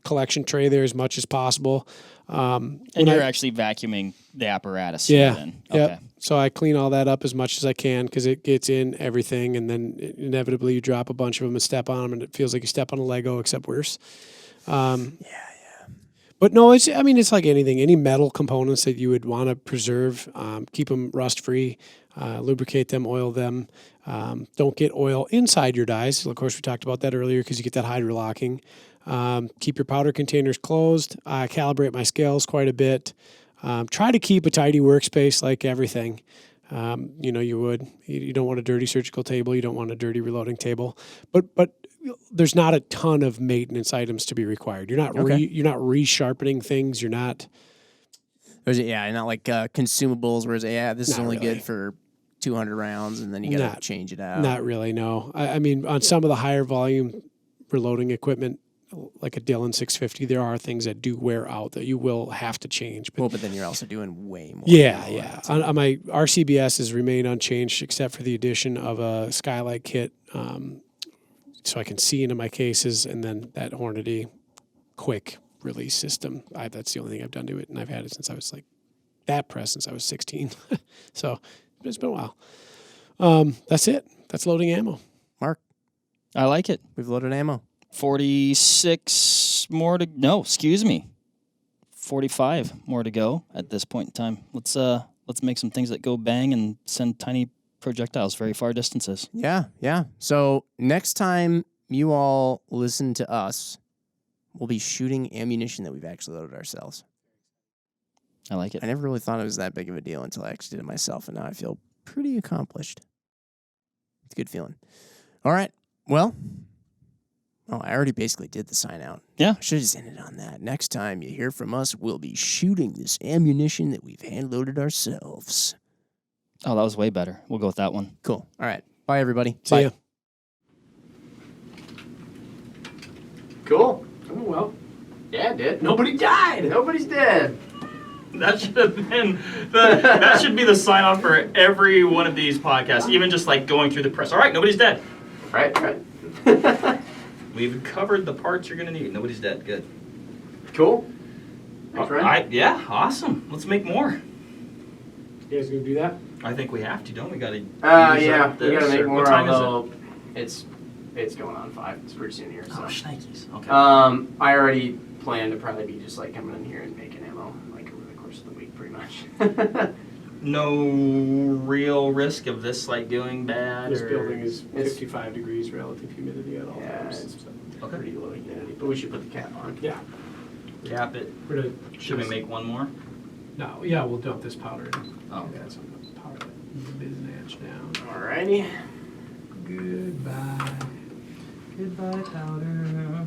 Speaker 2: collection tray there as much as possible.
Speaker 3: And you're actually vacuuming the apparatus.
Speaker 2: Yeah.
Speaker 3: Then.
Speaker 2: Okay.
Speaker 3: Yep.
Speaker 2: So I clean all that up as much as I can because it gets in everything, and then inevitably you drop a bunch of them and step on them, and it feels like you step on a Lego, except worse. But no, it's like anything. Any metal components that you would want to preserve, keep them rust-free, lubricate them, oil them. Don't get oil inside your dies. Of course, we talked about that earlier because you get that hydrolocking. Keep your powder containers closed. I calibrate my scales quite a bit. Try to keep a tidy workspace like everything. You would. You don't want a dirty surgical table. You don't want a dirty reloading table. But there's not a ton of maintenance items to be required. You're not you're not resharpening things. You're not.
Speaker 1: Not like consumables. Whereas this is only good for 200 rounds, and then you got to change it out.
Speaker 2: Not really. No. I mean, on some of the higher volume reloading equipment, like a Dillon 650, there are things that do wear out that you will have to change.
Speaker 1: But then you're also doing way more.
Speaker 2: Yeah. On my RCBS has remained unchanged except for the addition of a skylight kit, so I can see into my cases, and then that Hornady quick release system. That's the only thing I've done to it, and I've had it since I was since I was 16. So it's been a while. That's it. That's loading ammo.
Speaker 1: Mark,
Speaker 3: I like it.
Speaker 1: We've loaded ammo.
Speaker 3: 46 more to no, excuse me. 45 more to go at this point in time. Let's make some things that go bang and send tiny projectiles very far distances.
Speaker 1: Yeah. So next time you all listen to us, we'll be shooting ammunition that we've actually loaded ourselves.
Speaker 3: I like it.
Speaker 1: I never really thought it was that big of a deal until I actually did it myself, and now I feel pretty accomplished. It's a good feeling. All right. Well, I already basically did the sign out.
Speaker 3: Yeah.
Speaker 1: I should have just ended on that. Next time you hear from us, we'll be shooting this ammunition that we've hand-loaded ourselves.
Speaker 3: Oh, that was way better. We'll go with that one.
Speaker 1: Cool. All right. Bye, everybody.
Speaker 2: See ya.
Speaker 1: Cool. Oh, well. Yeah, it did. Nobody died. Nobody's dead.
Speaker 4: That should have been that should be the sign off for every one of these podcasts, even just like going through the press. All right, nobody's dead.
Speaker 1: Right.
Speaker 4: We've covered the parts you're gonna need. Nobody's dead. Good.
Speaker 1: Cool. Thanks, Ryan.
Speaker 4: Yeah, awesome. Let's make more.
Speaker 2: You guys gonna do that?
Speaker 4: I think we have to, don't we? Gotta
Speaker 1: we gotta make more.
Speaker 4: What time
Speaker 1: although it's going on 5. It's pretty soon here. So.
Speaker 4: Oh, shnikes. Okay.
Speaker 1: I already plan to probably be just like coming in here and making ammo like over the course of the week, pretty much.
Speaker 4: No real risk of this like doing bad.
Speaker 2: This building is 55 degrees relative humidity at all times.
Speaker 1: It's pretty low humidity, but we should put the cap on.
Speaker 2: Yeah.
Speaker 4: Cap it. Should we make one more?
Speaker 2: No. Yeah, we'll dump this powder in.
Speaker 4: Oh, okay.
Speaker 2: Some powder that biznatch down.
Speaker 1: Alrighty.
Speaker 2: Goodbye.
Speaker 4: Goodbye, powder.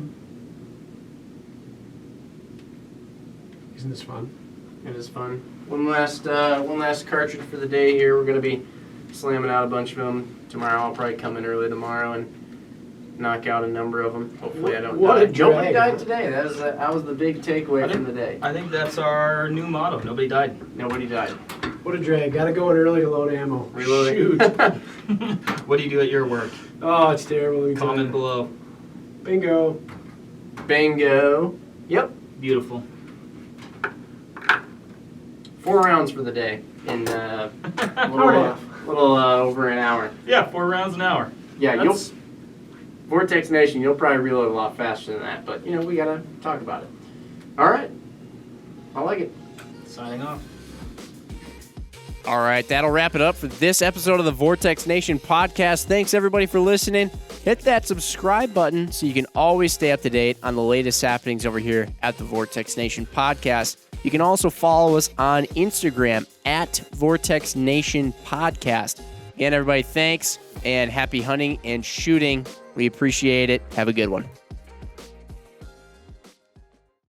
Speaker 2: Isn't this fun?
Speaker 1: It is fun. One last cartridge for the day here. We're gonna be slamming out a bunch of them tomorrow. I'll probably come in early tomorrow and knock out a number of them. Hopefully I don't die. Nobody died today. That was the big takeaway from the day.
Speaker 4: I think that's our new motto. Nobody died.
Speaker 1: Nobody died.
Speaker 2: What a drag. Gotta go in early to load ammo.
Speaker 1: Reloading.
Speaker 2: Shoot.
Speaker 4: What do you do at your work?
Speaker 2: Oh, it's terrible.
Speaker 4: Comment below.
Speaker 2: Bingo.
Speaker 1: Bingo. Yep.
Speaker 4: Beautiful.
Speaker 1: 4 rounds for the day in a little over an hour.
Speaker 4: Yeah, 4 rounds an hour.
Speaker 1: Yeah, Vortex Nation, you'll probably reload a lot faster than that, but we gotta talk about it. All right, I like it.
Speaker 4: Signing off.
Speaker 1: All right, that'll wrap it up for this episode of the Vortex Nation podcast. Thanks everybody for listening. Hit that subscribe button so you can always stay up to date on the latest happenings over here at the Vortex Nation podcast. You can also follow us on Instagram at Vortex Nation Podcast. Again, everybody, thanks and happy hunting and shooting. We appreciate it. Have a good one.